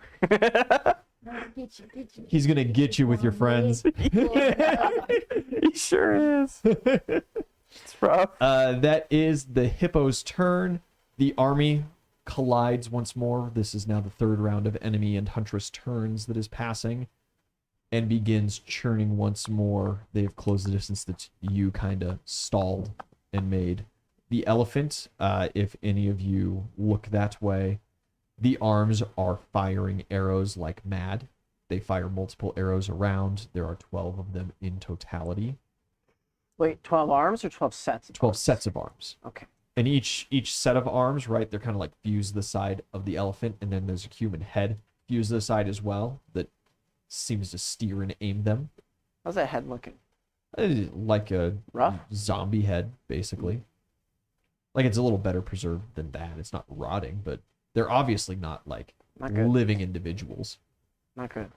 Get you. He's going to get you with your friends. He sure is. It's rough. That is the Hippo's turn. The army collides once more. This is now the third round of enemy and huntress turns that is passing and begins churning once more. They have closed the distance that you kind of stalled and made. The elephant, if any of you look that way, the arms are firing arrows like mad. They fire multiple arrows around. There are 12 of them in totality. Wait, 12 arms or 12 sets? 12 sets of arms. Okay. And each set of arms, right, they're kind of like fused to the side of the elephant, and then there's a human head fused to the side as well that seems to steer and aim them. How's that head looking? Like a Rough? zombie head, basically. Like it's a little better preserved than that. It's not rotting, but they're obviously not like Not good. living individuals. Not good.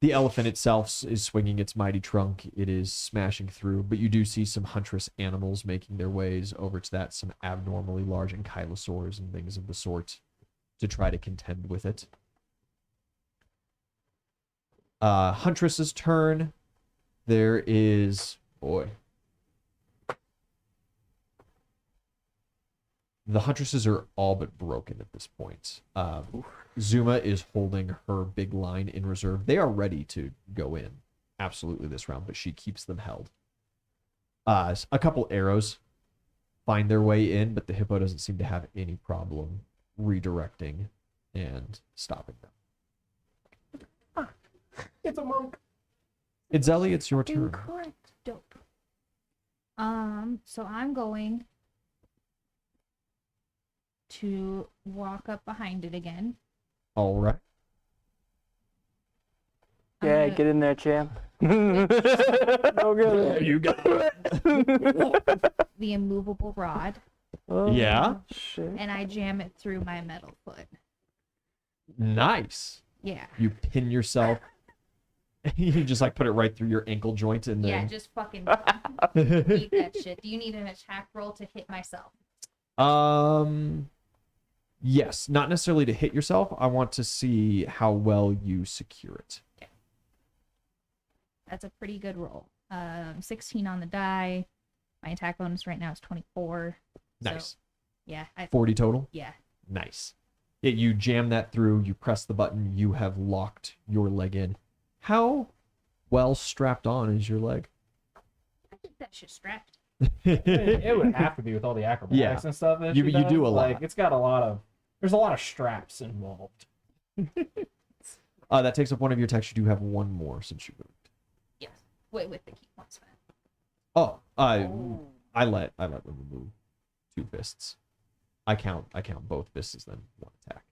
The elephant itself is swinging its mighty trunk. It is smashing through, but you do see some huntress animals making their ways over to that, some abnormally large ankylosaurs and things of the sort to try to contend with it. Huntress's turn. There is... Boy. The huntresses are all but broken at this point. Zuma is holding her big line in reserve. They are ready to go in, absolutely, this round, but she keeps them held. A couple arrows find their way in, but the Hippo doesn't seem to have any problem redirecting and stopping them. It's a monk. Itzelli, it's your turn. Incorrect. Dope. So I'm going to walk up behind it again. All right. I'm Yeah, gonna- get in there, champ. Go get it. You got it. the immovable rod, Oh, Yeah. shit. and I jam it through my metal foot. Nice. Yeah. You pin yourself. You just like put it right through your ankle joint and Yeah, then... just fucking eat that shit. Do you need an attack roll to hit myself? Yes, not necessarily to hit yourself. I want to see how well you secure it. That's a pretty good roll. 16 on the die. My attack bonus right now is 24. Nice. So, yeah. 40 total. Yeah. Nice. Yeah, you jam that through. You press the button. You have locked your leg in. How well strapped on is your leg? I think that shit's strapped. It would have to be with all the acrobatics Yeah. and stuff. That You she do does. a lot. Like, it's got a lot of. There's a lot of straps involved. That takes up one of your attacks. You do have one more since you moved. Yes. Wait, with the key points. Oh, I let them move 2 fists. I count both fists as then one attack.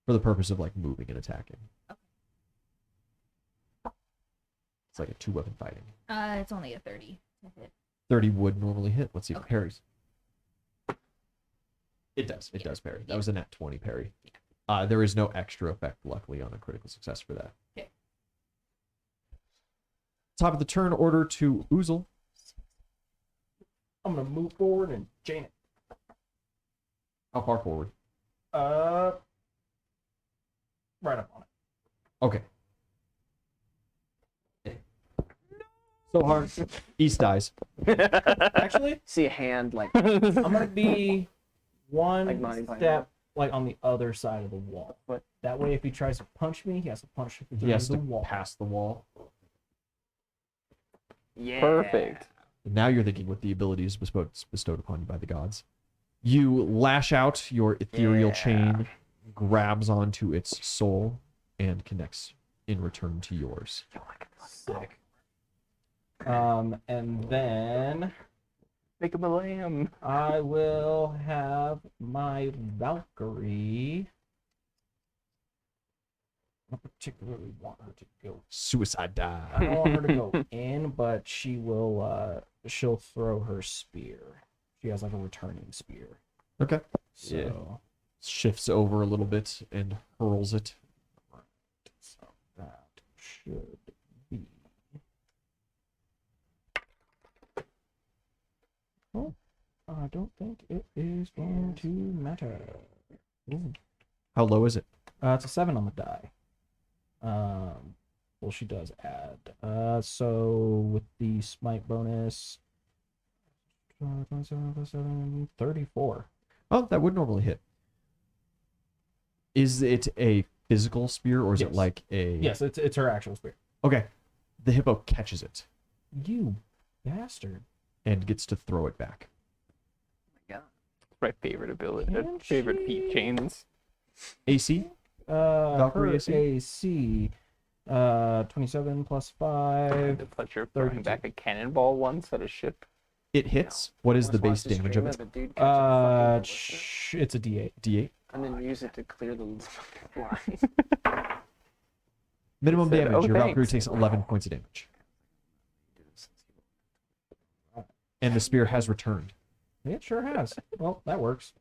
For the purpose of like moving and attacking. Okay. It's like a 2-weapon fighting. It's only a 30 to hit. 30 would normally hit. Let's see if it Okay. parries. It does. It does parry. That was a nat 20 parry. There is no extra effect, luckily, on a critical success for that. Okay. Top of the turn order to Uzel. I'm gonna move forward and chain it. How far forward? Right up on it. Okay. So hard. East dies. Actually, See a hand like I'm gonna be one Like Monty Python. step like on the other side of the wall. What? That way, if he tries to punch me, he has to punch He has through to the wall. pass the wall. yeah. Perfect. Now you're thinking with the abilities bestowed upon you by the gods. You lash out, your ethereal chain grabs onto its soul and connects in return to yours. Sick. And then Make him a lamb. I will have my Valkyrie. I don't particularly want her to go. Suicide I dive. don't want her to go in, but she will. She'll throw her spear. She has like a returning spear. Okay. So Yeah. Shifts over a little bit and hurls it. so that should be. Oh, I don't think it is going to matter. Ooh. How low is it? It's a 7 on the die. Well, she does add. So with the smite bonus, 27 plus 7, 34. Oh, that would normally hit. Is it a physical spear or is it Yes. like a... Yes, it's her actual spear. Okay. The hippo catches it You bastard. and gets to throw it back. My favorite ability. Can Favorite she- feat chains. AC? Her AC? AC, 27 plus 5. The pleasure of throwing 32. back a cannonball once at a ship. It hits. What is the base Watch damage of stream it? a dude catch a fucking militia, It's a D8. D8. and then use it to clear the fucking line. Minimum Said, damage. "Oh, Your Valkyrie thanks." takes 11 points of damage. And the spear has returned. It sure has. Well, that works.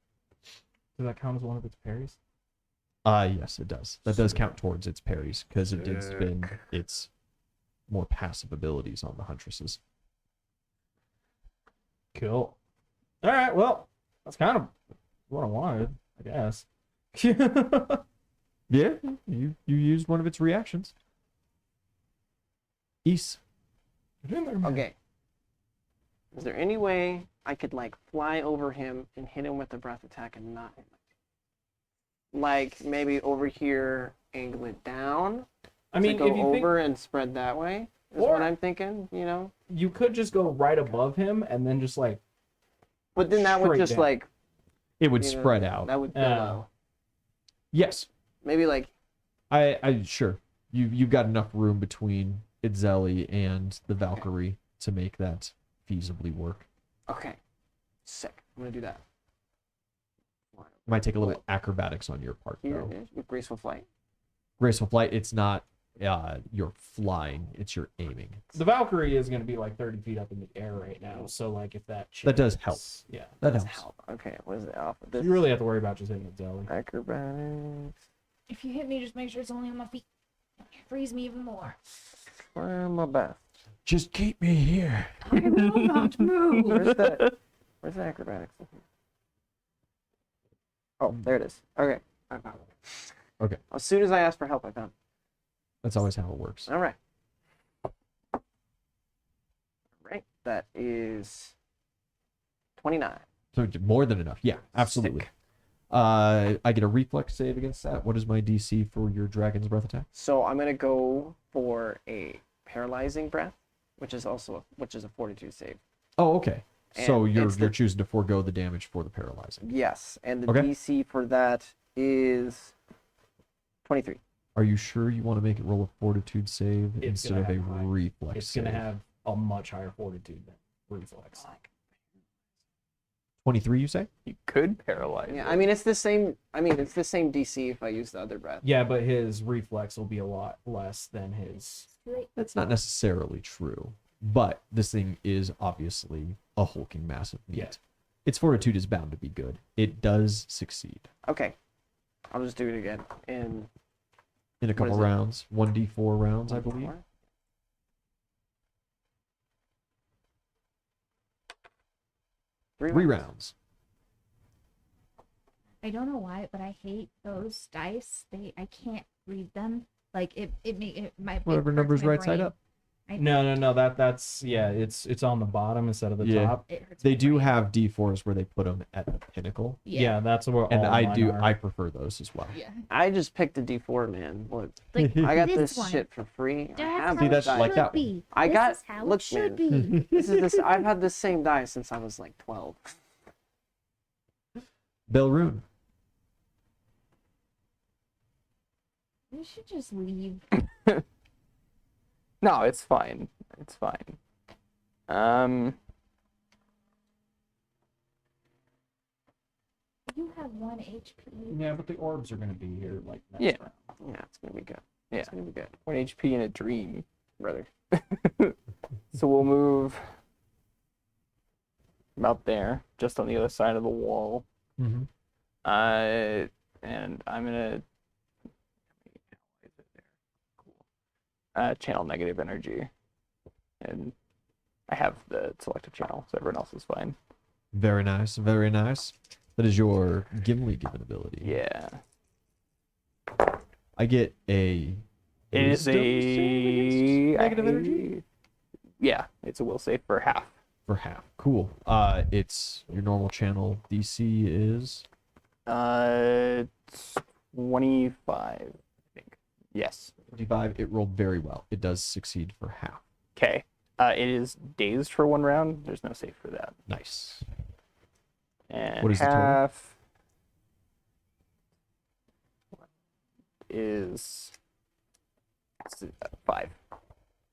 Does that count as one of its parries? Yes, it does. That does count towards its parries because it did spend its more passive abilities on the huntresses. Cool. All right. Well, that's kind of what I wanted, I guess. Yeah, you used one of its reactions. East. Okay. Is there any way I could like fly over him and hit him with a breath attack and not hit my team? Like maybe over here, angle it down. I mean, to if go you think over and spread that way. Is Or- what I'm thinking. You know. you could just go right above him and then just like, But then that would Straight just down. like It would you know, spread out. That would Oh. Yes, maybe like I sure. You've got enough room between Itzelli and the Valkyrie to make that feasibly work. okay, sick. I'm gonna do that. Might take a little acrobatics on your part Here though. it is with graceful flight. Graceful flight, it's not you're flying, it's your aiming. the Valkyrie is going to be like 30 feet up in the air right now. So, like, if that That does changes- help. Yeah. That Does helps. help. Okay, what is the alpha? You really have to worry about just hitting the Zelly. Acrobatics. If you hit me, just make sure it's only on my feet. Freeze me even more. Try my best. Just keep me here. I will not move. Where's the Where's the acrobatics? Oh, there it is. Okay, I found it. Okay. As soon as I asked for help, I found That's always how it works. it. All right. All right. That is 29. So more than enough. Yeah, absolutely. Sick. I get a reflex save against that. What is my DC for your dragon's breath attack? So I'm gonna go for a paralyzing breath, which is a fortitude save. Oh, okay. So And you're it's you're the- choosing to forego the damage for the paralyzing. Yes, and the Okay. DC for that is 23. Are you sure you want to make it roll a fortitude save It's instead gonna of a have high- reflex It's going to save? have a much higher fortitude than reflex. 23, you say? You could paralyze. Yeah, it. I mean it's the same. I mean it's the same DC if I use the other breath. Yeah, but his reflex will be a lot less than his. That's not necessarily true, but this thing is obviously a hulking massive meat. Yeah. Its fortitude is bound to be good. It does succeed Okay, I'll just do it again. In in a What couple is it? rounds, 1d4 rounds, I believe. 3 rounds. I don't know why, but I hate those dice. I can't read them. Like it my Whatever it hurts number's my right side brain. up. No. That's yeah. It's on the bottom instead of the Yeah. top. It hurts They my do brain. have D4s where they put them at the pinnacle, Yeah, that's where and all I mine do. are. I prefer those as well. Yeah. I just picked a D4, man. Look, Like I got this one. shit for free. I That's have how that's it this like should die. that one. be. I This got- is how look, it should man. be. This is this. I've had this same die since I was like 12. Baelrun. We should just leave. No, it's fine. It's fine. You have 1 HP. Yeah, but the orbs are gonna be here like next Yeah. round. Yeah, it's gonna be good. Yeah. It's gonna be good, 1 HP in a dream. brother. So we'll move about there, just on the other side of the wall. Mm-hmm. And I'm gonna channel negative energy, and I have the selective channel, so everyone else is fine. Very nice. Very nice. That is your Gimli given ability. Yeah, I get a. it is wisdom save against negative energy Yeah, it's a will save for half. for half. Cool. It's your normal channel DC is 25, I think. Yes. 25. It rolled very well. It does succeed for half. Okay. It is dazed for 1 round. There's no save for that. Nice. And What is the total? half is 5.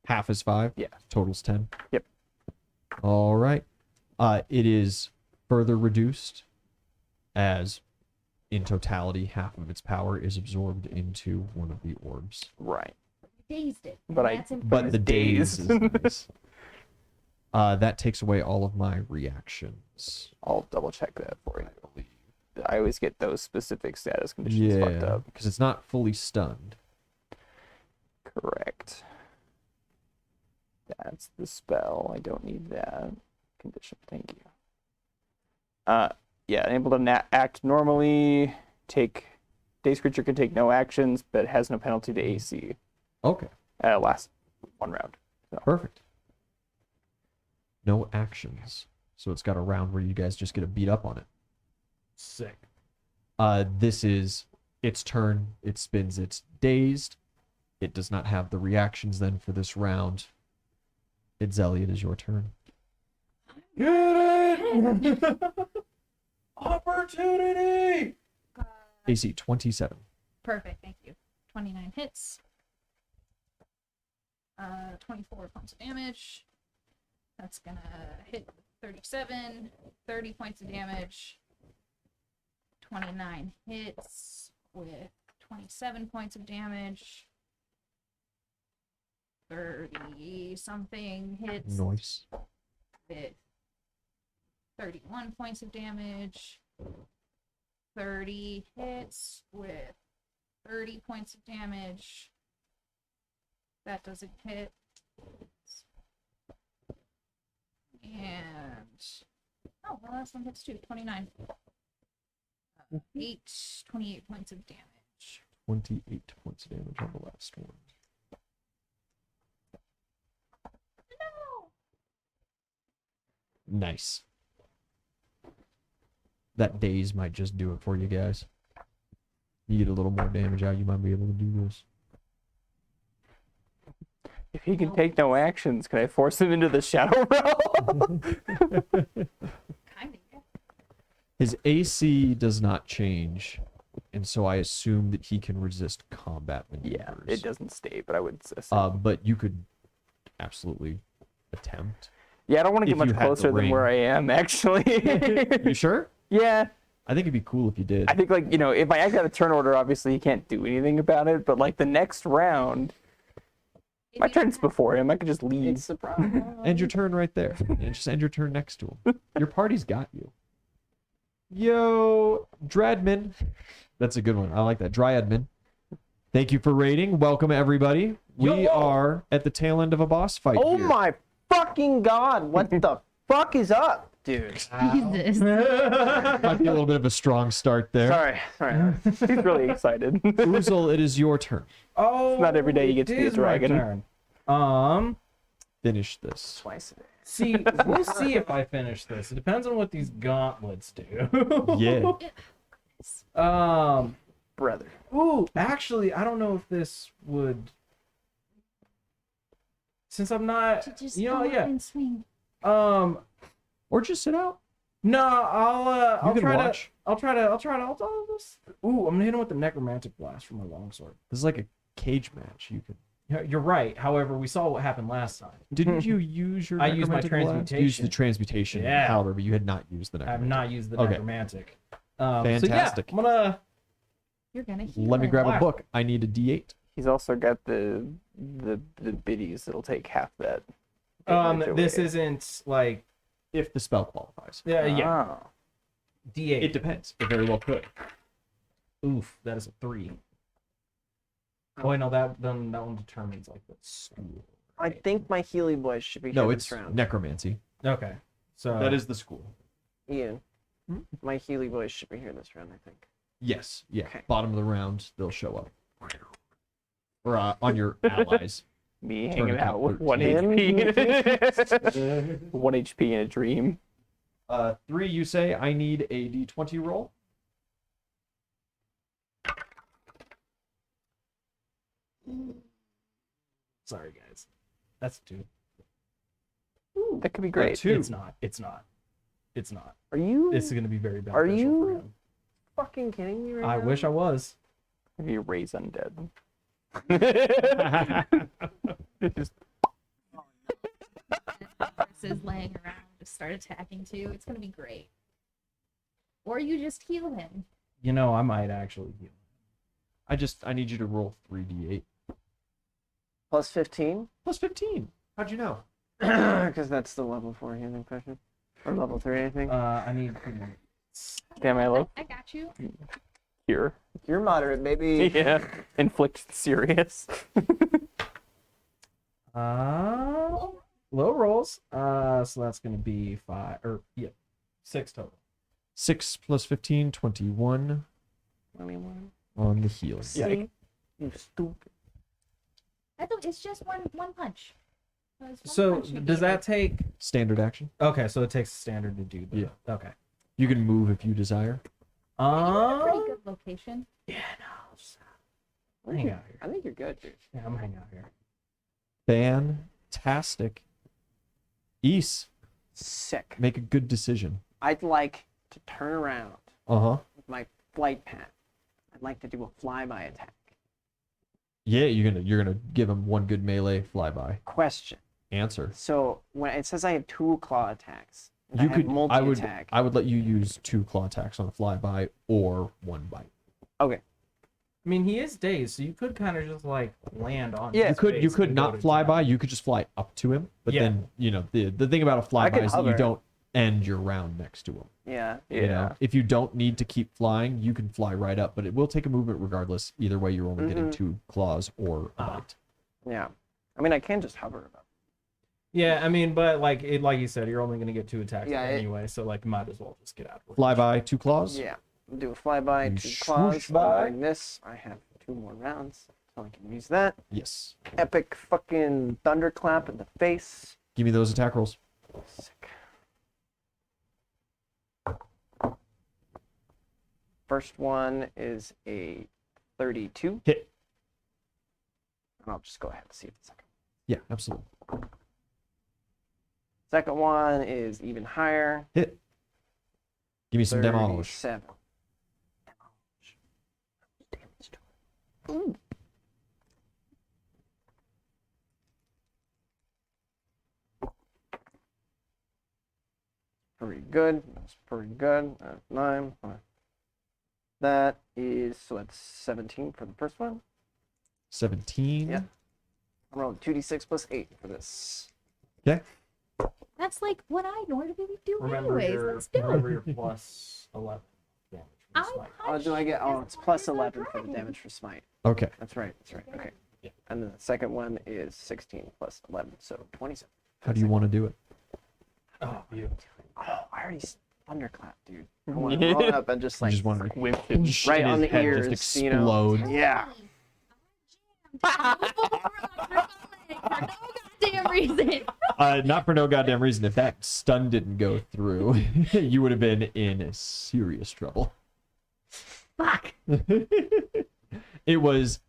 Half is 5. Yeah. Total's 10. Yep. All right. It is further reduced as in totality half of its power is absorbed into one of the orbs. Right. Dazed it. But I- That's But important. the daze dazed. is nice. That takes away all of my reactions. I'll double check that for I you. believe. I always get those specific status conditions fucked Yeah, up. because it's not fully stunned. Correct. That's the spell. I don't need that condition. Thank you. Yeah, able to act normally. Dazed creature can take no actions, but has no penalty to AC. Okay, Last 1 round. perfect. No actions. So it's got a round where you guys just get to beat up on it. Sick. This is its turn. It spins its dazed. It does not have the reactions then for this round. Itzelli, it is your turn. Get it! Opportunity! AC 27. Perfect. Thank you. 29 hits. 24 points of damage. That's gonna hit 37. 30 points of damage. 29 hits with 27 points of damage. 30 something hits Nice. with 31 points of damage. 30 hits with 30 points of damage. That doesn't hit. And oh, the last one hits too. 29. 28 points of damage. 28 points of damage on the last one. No! Nice. That daze might just do it for you guys. You get a little more damage out, you might be able to do this. If he can take no actions, can I force him into the shadow realm? Kind of, yeah. His AC does not change, and so I assume that he can resist combat maneuvers. Yeah, it doesn't stay, but I would assume. But you could absolutely attempt. Yeah, I don't want to if get you much had the closer than where I am, actually. You sure? Yeah, I think it'd be cool if you did. I think, like, if I act out a turn order, obviously he can't do anything about it, but, like, the next round, my turn's before him. I could just leave. It's the problem. End your turn right there. And just end your turn next to him. Your party's got you. Yo, Dradman. That's a good one. I like that. Dryadman. Thank you for raiding. Welcome, everybody. We are at the tail end of a boss fight Oh here. my fucking god! What the fuck is up, dude? Jesus. Might be a little bit of a strong start there. Sorry. He's really excited. Uzel, it is your turn. Oh, not every day you get to be a it is my dragon. turn. finish this. Twice a day. See, we'll see if I finish this. It depends on what these gauntlets do. Yeah. Brother. Ooh, actually, I don't know if this would. Since I'm not, To just you know, go yeah. and swing. Or just sit out. No, I'll You can try watch. to. I'll try to. Ooh, I'm gonna hit him with the necromantic blast from my longsword. This is like a cage match. You could. Yeah, you're right. However, we saw what happened last time. Didn't you use your? I used my necromantic blast? transmutation. Use the transmutation. Yeah. However, but you had not used the I necromantic. have not used the Okay. necromantic. Fantastic. So yeah, I'm gonna. You're gonna heal Let me it. grab a Blast. book. I need a D8. He's also got the biddies that'll take half that. damage This away. isn't like. If the spell qualifies. Yeah. Ah. D8. It depends. It very well could. Oof, that is a 3. Oh, wait, no, that one determines like the school. I think my Healy boys should be No, here it's this round. necromancy. Okay, so That is the school. Ian, my Healy boys should be here this round, I think. Yes. Yeah. Okay. Bottom of the round, they'll show up. Or on your allies. Me Turn hanging account out with 13. 1 HP. 1 HP in a dream. 3, you say, I need a D20 roll. sorry guys, that's 2. That could be great. 2. It's not. It's not. It's not. Are you This is gonna be very beneficial Are for you him. fucking kidding me right I now? wish I was. Maybe raise undead. Just Huntresses laying around, just start attacking too. It's gonna be great. Or you just heal him. You know, I might actually heal. I need you to roll 3d8. Plus 15? Plus 15. How'd you know? Because that's the level 4 healing potion. Or level 3, I think. I need. damn, I love I got you. cure. You're moderate, baby. Yeah. Inflict serious. Low rolls. So that's gonna be 5 or 6 total. 6 plus 15, 21 21. on the healing. See? You stupid. I thought it's just one punch. It's one So punch you does heal. that take? Standard action. Okay, so it takes standard to do that. Yeah. Okay. You can move if you desire. You're in a pretty good location. Yeah, no. Just I think hang you're- out here. I think you're good, dude. Yeah, I'm hanging out here. Fantastic. East, Sick. make a good decision. I'd like to turn around Uh-huh. with my flight path. I'd like to do a flyby attack. Yeah, you're gonna give him one good melee flyby. Question. Answer. So when it says I have 2 claw attacks, and You I could have multi-attack. I would let you use 2 claw attacks on a flyby or 1 bite. Okay. I mean, he is dazed, so you could kind of just like land on. Yeah. his You face could and go not to fly attack. by, you could just fly up to him. But Yeah. then, the thing about a I flyby could is that you hover. don't end your round next to him. Yeah. You know? Yeah. If you don't need to keep flying, you can fly right up, but it will take a movement regardless. Either way, you're only getting 2 claws or a bite. Yeah. I mean, I can just hover about. Yeah, I mean, but like you said, you're only gonna get 2 attacks Yeah, anyway, so like might as well just get out. of it. Flyby, 2 claws. Yeah. I'll do a flyby, And 2 swoosh claws. by. Doing this. I have 2 more rounds, so I can use that. Yes. Epic fucking thunderclap in the face. Give me those attack rolls. Sick. First one is a 32. Hit. I'll just go ahead and see the second. Yeah, absolutely. Second one is even higher. Hit. Give me some damage. 37. Damage. Ooh. Pretty good. That's pretty good. 9. That is, so that's 17 for the first one. 17. Yeah. I'm rolling 2d6 plus 8 for this. Okay. That's like what I normally do Remember anyways. your Let's do remember it. your plus 11 damage. I From smite. Oh, punched do I get? Oh, as it's hard plus as a 11 for the dragon. damage for smite. Okay. That's right. That's right. Okay. Yeah. And then the second one is 16 plus 11, so 27. How do you want to do it? Oh, you. Oh, I already thunderclap, dude. I want to run up and just You like just want to Whipped it. right on the head ears, just you know? explode. Yeah. For no goddamn reason. Not for no goddamn reason. If that stun didn't go through, you would have been in serious trouble. Fuck. It was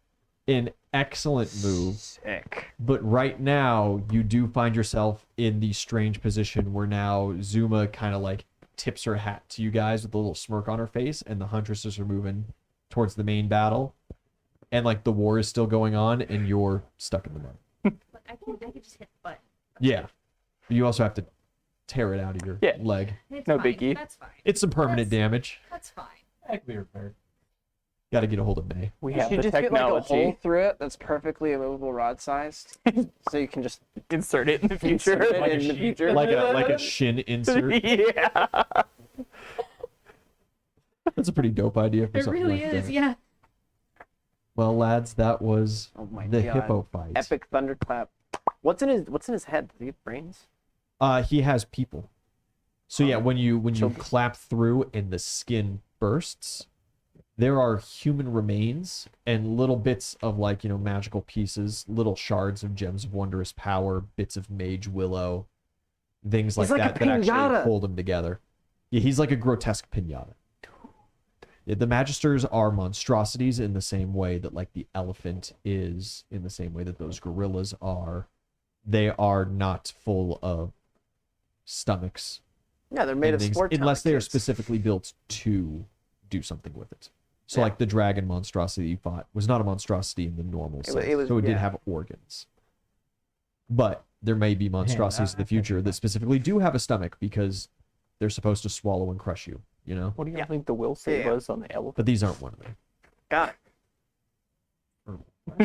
an excellent move. Sick. But right now, you do find yourself in the strange position where now Zuma kind of like tips her hat to you guys with a little smirk on her face, and the huntresses are moving towards the main battle. And like the war is still going on, and you're stuck in the mud. But I could just hit the button. Yeah. You also have to tear it out of your leg. It's No fine. biggie. That's fine. It's some permanent damage. That's fine. That could be repaired. Got to get a hold of May. We You have should the just get like a hole technology. through it that's perfectly immovable rod sized, so you can just Insert it in the future. insert it Like a in the sheet. future. Like a shin insert. Yeah. That's a pretty dope idea for It something really like is, that. yeah. Well, lads, that was Oh my the God. hippo fight. Epic thunderclap. What's in his head? Does he have brains? He has people. So yeah, when you Children. clap through and the skin bursts, there are human remains and little bits of like, magical pieces, little shards of gems of wondrous power, bits of mage willow, things like He's like a that that actually piñata. hold him together. Yeah, he's like a grotesque pinata. Yeah, the magisters are monstrosities in the same way that like the elephant is, in the same way that those gorillas are. They are not full of stomachs Yeah, they're made and of things, sport unless they are kits. specifically built to do something with it. So Yeah. like the dragon monstrosity you fought was not a monstrosity in the normal sense. So it did yeah. have organs. But there may be monstrosities in the future that specifically do have a stomach because they're supposed to swallow and crush you, What do you Yeah. think the will save Yeah. was on the elephant? But these aren't one of them. Got it.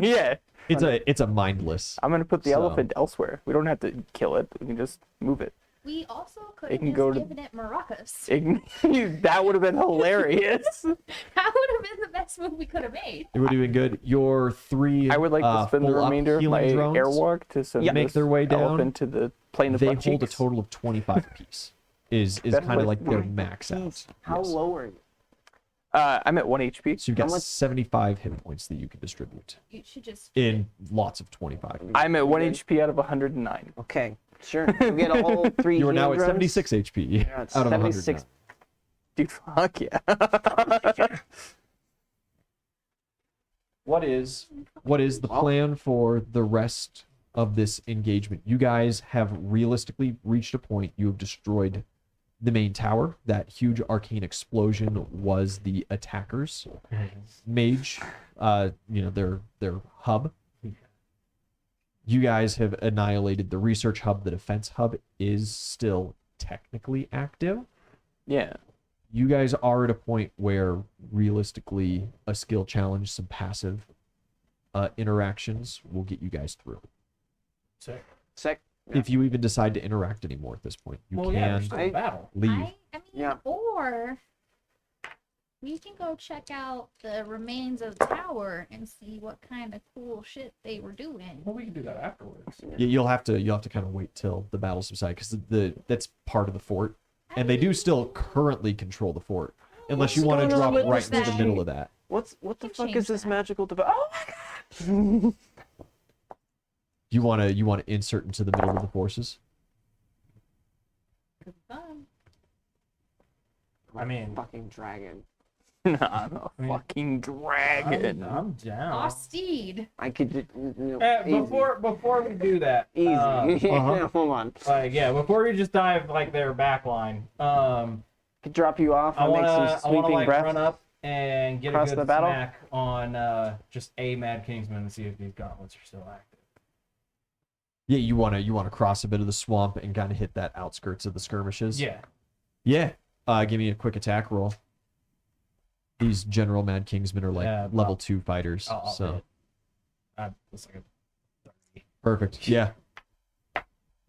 Yeah. It's a mindless. I'm gonna put the So- elephant elsewhere. We don't have to kill it. We can just move it. We also could It have can just go to- given it maracas. That would have been hilarious. That would have been the best move we could have made. It would have been good. Your three I would like to spend the full-up remainder of healing my drones, airwalk to send make this their way down. elephant to the plane of they butt hold a cheeks. total of 25 apiece. Is That's kind of what- like their max out. How Yes. low are you? I'm at 1 HP. So you've got How much- 75 hit points that you can distribute You should just. in lots of 25. I'm at 1 HP out of 109. Okay, sure. You get a whole 3 You are now healing at drones? 76 HP Yeah, it's out of 76. 109. Dude, fuck yeah. What is the plan for the rest of this engagement? You guys have realistically reached a point. You have destroyed the main tower. That huge arcane explosion was the attackers. Mage, their hub. You guys have annihilated the research hub. The defense hub is still technically active. Yeah. You guys are at a point where realistically a skill challenge, some passive interactions will get you guys through. Sick. Sick. If you even decide to interact anymore at this point, you Well, yeah, we're can still in battle. leave. I mean, Yeah. or we can go check out the remains of the tower and see what kind of cool shit they were doing. Well, we can do that afterwards. You'll have to kind of wait till the battle subsides because that's part of the fort, and they do still currently control the fort, unless you What's want to going on drop with right this into the thing? middle of that. What the can fuck change is this that. magical device? Oh my god! You want to insert into the middle of the forces. Fun. I mean, Fucking dragon. I'm a I mean, fucking dragon. I'm down. Osteed. I could just. Eh, before we do that, Easy. Uh-huh. Hold on. before we just dive like their back line, Could drop you off. I I'll make wanna some sweeping like breath. run up and get Across a the good battle? smack on just a Mad Kingsman and see if these gauntlets are still active. Yeah, you wanna cross a bit of the swamp and kind of hit that outskirts of the skirmishes. Yeah. Yeah. Give me a quick attack roll. These General Mad Kingsmen are like Yeah, level 2 fighters. I'll So hit. It's like a 30. perfect. Yeah.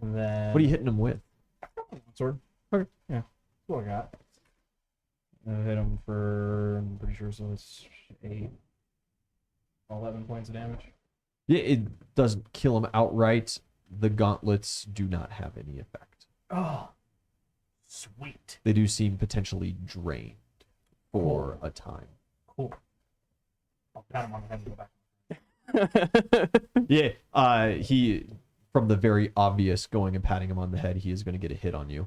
And then What are you hitting them with? sword? Okay. Yeah. That's what I got. I hit him for, I'm pretty sure, so it's 11 points of damage. Yeah, it doesn't kill them outright. The gauntlets do not have any effect. Oh, sweet. They do seem potentially drained for a time. Cool. I'll pat him on the head and go back. Yeah, from the very obvious going and patting him on the head, he is going to get a hit on you.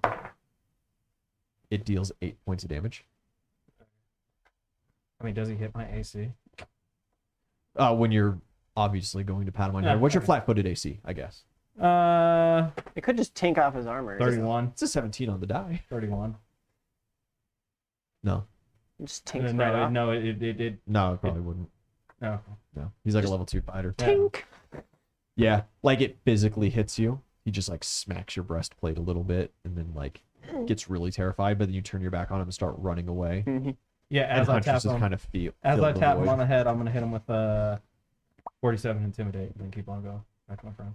It deals 8 points of damage. I mean, does he hit my AC? When you're obviously going to pat him on your head. What's your flat-footed AC, I guess? It could just tank off his armor. 31. It's a 17 on the die. 31. No. It just tanks right off. No, it No, it probably wouldn't. no. No. He's like a level 2 fighter. Tink. Yeah, like it physically hits you. He just like smacks your breastplate a little bit and then like gets really terrified, but then you turn your back on him and start running away. Yeah, And as I Huntress tap is him, kind of as I tap him on the the head, I'm gonna hit him with 47 intimidate, and then keep on going. Back to my friends.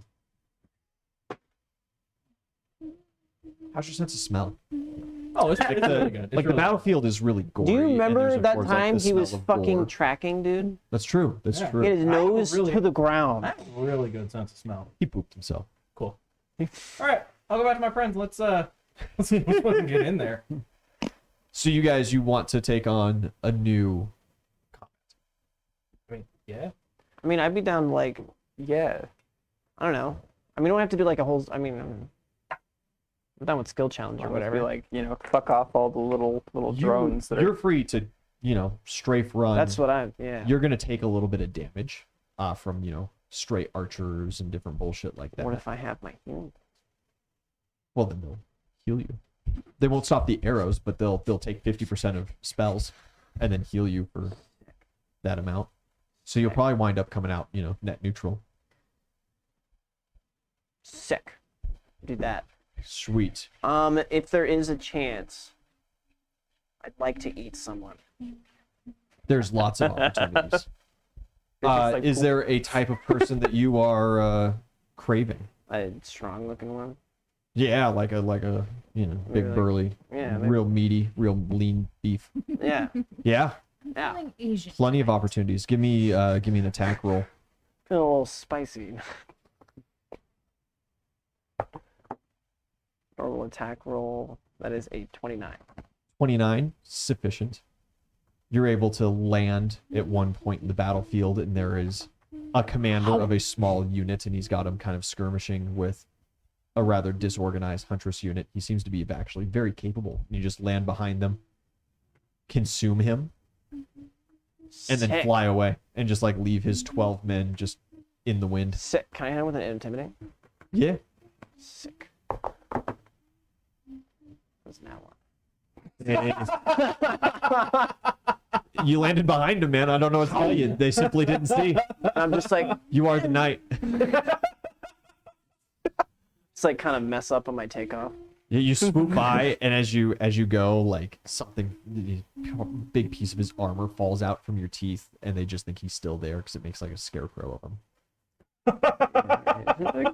How's your sense of smell? Oh, it's really good. It's Like the really battlefield is really gory. Do you and remember there's, of that course, like, time the he was smell of fucking gore. tracking, dude? That's true. That's Yeah. true. He had his I have a nose really- to the ground. I have a really good sense of smell. He pooped himself. Cool. All right, I'll go back to my friends. Let's fucking get in there. So you guys, you want to take on a new I mean, yeah. I mean, I'd be down like, Yeah. I don't know. I mean, we don't have to do like a whole. I mean, I'm done with skill challenge or Or whatever. whatever. Like, fuck off all the little drones that You're are. free to, strafe run. That's what I. Yeah. You're gonna take a little bit of damage from, straight archers and different bullshit like that. What if I have my healing? Well, then they'll heal you. They won't stop the arrows, but they'll take 50% of spells and then heal you for that amount. So you'll probably wind up coming out, net neutral. Sick. Do that. Sweet. If there is a chance, I'd like to eat someone. There's lots of opportunities. like Is there a type of person that you are craving? A strong looking one. Yeah, like a big Maybe like- burly, Yeah. Maybe, real meaty, real lean beef. yeah. Yeah, Yeah. Something Asian. plenty of opportunities. Give me an attack roll. Feel a little spicy. Normal attack roll. That is a 29. 29, sufficient. You're able to land at one point in the battlefield, and there is a commander of a small unit, and he's got him kind of skirmishing with a rather disorganized huntress unit. He seems to be actually very capable. You just land behind them, consume him, and then Sick. fly away, and just like leave his 12 men just in the wind. Sick. Can I hit him with an intimidate? Yeah. Sick. What's now one? You landed behind him, man. I don't know what to tell you. They simply didn't see. I'm just like, You are the knight. it's like kind of mess up on my takeoff. Yeah, you swoop by, and as you go, like something, a big piece of his armor falls out from your teeth, and they just think he's still there because it makes like a scarecrow of him.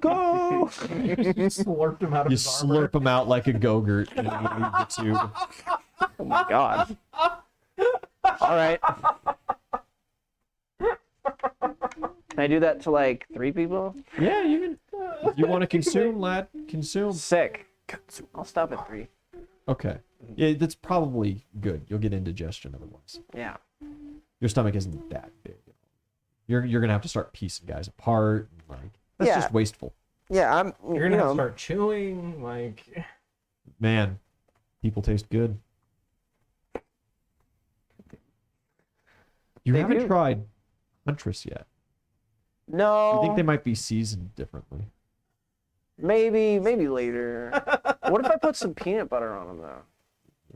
Go! You slurped him out of You his armor. slurp him out like a go-gurt, and then you leave the tube. Oh my god. All right. Can I do that to like 3 people? Yeah, you want to consume, lad? Consume. Sick. I'll stop at 3. Okay. Yeah, that's probably good. You'll get indigestion otherwise. Yeah. Your stomach isn't that big. You're gonna have to start piecing guys apart. Like that's Yeah. just wasteful. Yeah, I'm. You're gonna have to start chewing, like. Man, people taste good. You They haven't do. tried Huntress yet. No. I think they might be seasoned differently. Maybe later. What if I put some peanut butter on them though?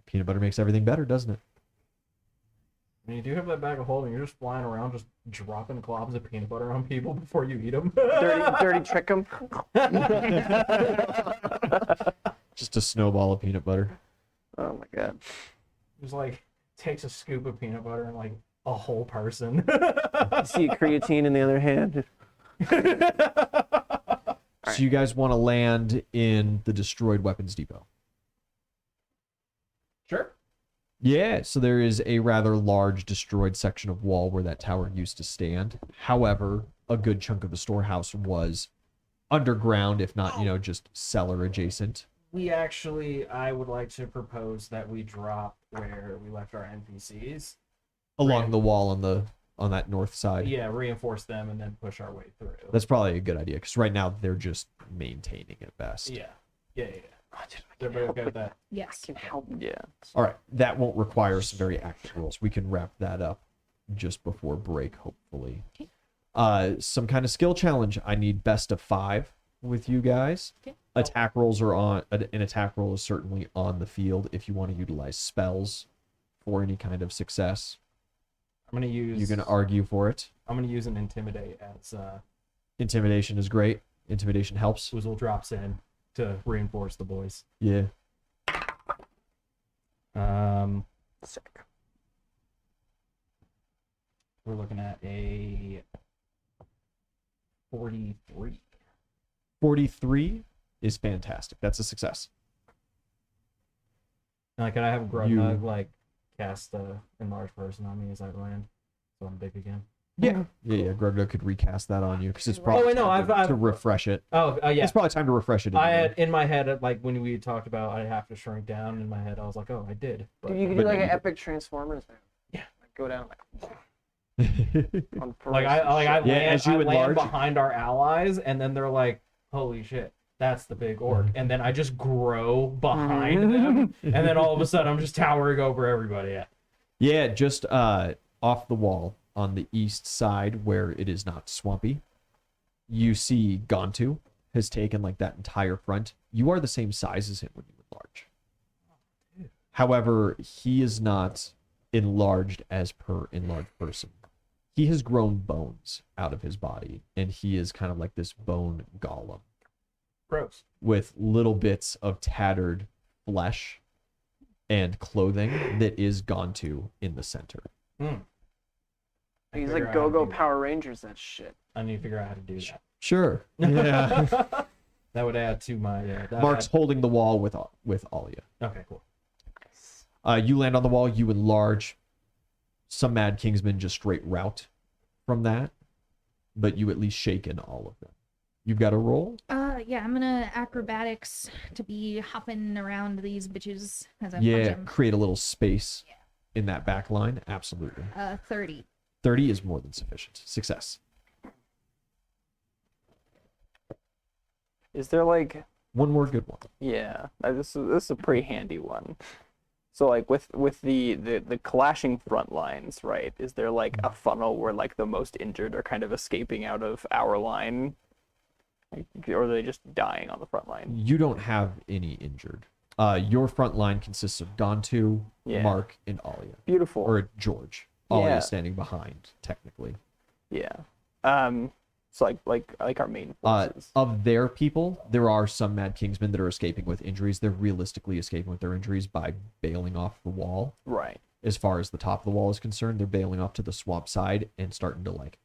Peanut butter makes everything better, doesn't it? I mean, you do have that bag of holding. You're just flying around, just dropping globs of peanut butter on people before you eat them. Dirty trick them. Just a snowball of peanut butter. Oh my god. Just like takes a scoop of peanut butter and like a whole person. You see creatine in the other hand. So you guys want to land in the destroyed weapons depot? Sure. Yeah, so there is a rather large destroyed section of wall where that tower used to stand. However, a good chunk of the storehouse was underground, if not, just cellar adjacent. I would like to propose that we drop where we left our NPCs. Along the wall on the on that north side. Yeah, reinforce them and then push our way through. That's probably a good idea because right now they're just maintaining at best. Yeah. Yeah. Yeah. Oh, dude, Is everybody okay with that? Yes. I can help. Yeah. All right, that won't require some very active rules. We can wrap that up just before break, hopefully. Okay. Some kind of skill challenge. I need best of 5 with you guys. Okay. Attack rolls are on. An attack roll is certainly on the field if you want to utilize spells for any kind of success. I'm gonna use. You can argue for it. I'm gonna use an intimidate as Intimidation is great. Intimidation helps. Woozle drops in to reinforce the boys. Yeah. Sick. We're looking at a 43. 43 is fantastic. That's a success. Now, can I have Grudnug like cast the enlarged person on me as I land, so I'm big again? Yeah. Yeah. Grugno could recast that on you because it's probably Oh, wait, no, time to I've refresh it. Oh, yeah. It's probably time to refresh it. I anyway. had in my head, like when we talked about I'd have to shrink down in my head, I was like, oh, I did. But, Dude, you can but do like you- an epic Transformers, man. Yeah. Like, go down like on like I Yeah, land, as you I land enlarge- behind our allies, and then they're like, holy shit. That's the big orc. Mm-hmm. And then I just grow behind them. And then all of a sudden I'm just towering over everybody. Yeah. Yeah, just off the wall on the east side where it is not swampy, you see Gontu has taken like that entire front. You are the same size as him when you enlarge. However, he is not enlarged as per enlarged person. He has grown bones out of his body, and he is kind of like this bone golem Gross. with little bits of tattered flesh and clothing that is Gontu in the center. Hmm. I He's figure like out how to Go-Go do that. Power Rangers, that shit. I need to figure out how to do that. Sure. Yeah. That would add to my. That Mark's add- holding the wall with Alia. Okay, cool. You land on the wall, you enlarge. Some Mad Kingsmen just straight route from that, but you at least shake in all of them. You've got a roll? Yeah, I'm gonna acrobatics to be hopping around these bitches as I punch Yeah, them. create a little space in that back line. Absolutely. 30. 30 is more than sufficient. Success. Is there like One more good one. yeah? This is a pretty handy one. So like with the clashing front lines, right? Is there like a funnel where like the most injured are kind of escaping out of our line, or are they just dying on the front line? You don't have any injured. Your front line consists of Gontu, Yeah. Mark, and Alia. Beautiful. Or George. Alia Yeah. standing behind, technically. Yeah. So like our main forces. Of their people, there are some Mad Kingsmen that are escaping with injuries. They're realistically escaping with their injuries by bailing off the wall. Right. As far as the top of the wall is concerned, they're bailing off to the swamp side and starting to like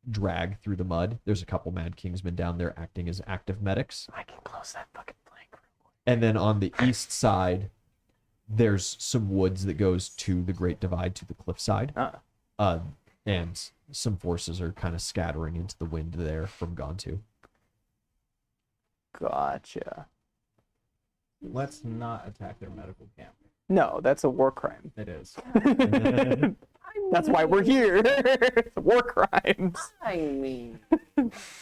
drag through the mud. There's a couple Mad Kingsmen down there acting as active medics. I can close that fucking blank. And then on the east side, there's some woods that goes to the Great Divide, to the cliffside. And some forces are kind of scattering into the wind there from Gontu. Gotcha. Let's not attack their medical camp. No, that's a war crime. It is. That's why we're here. War crimes. I mean,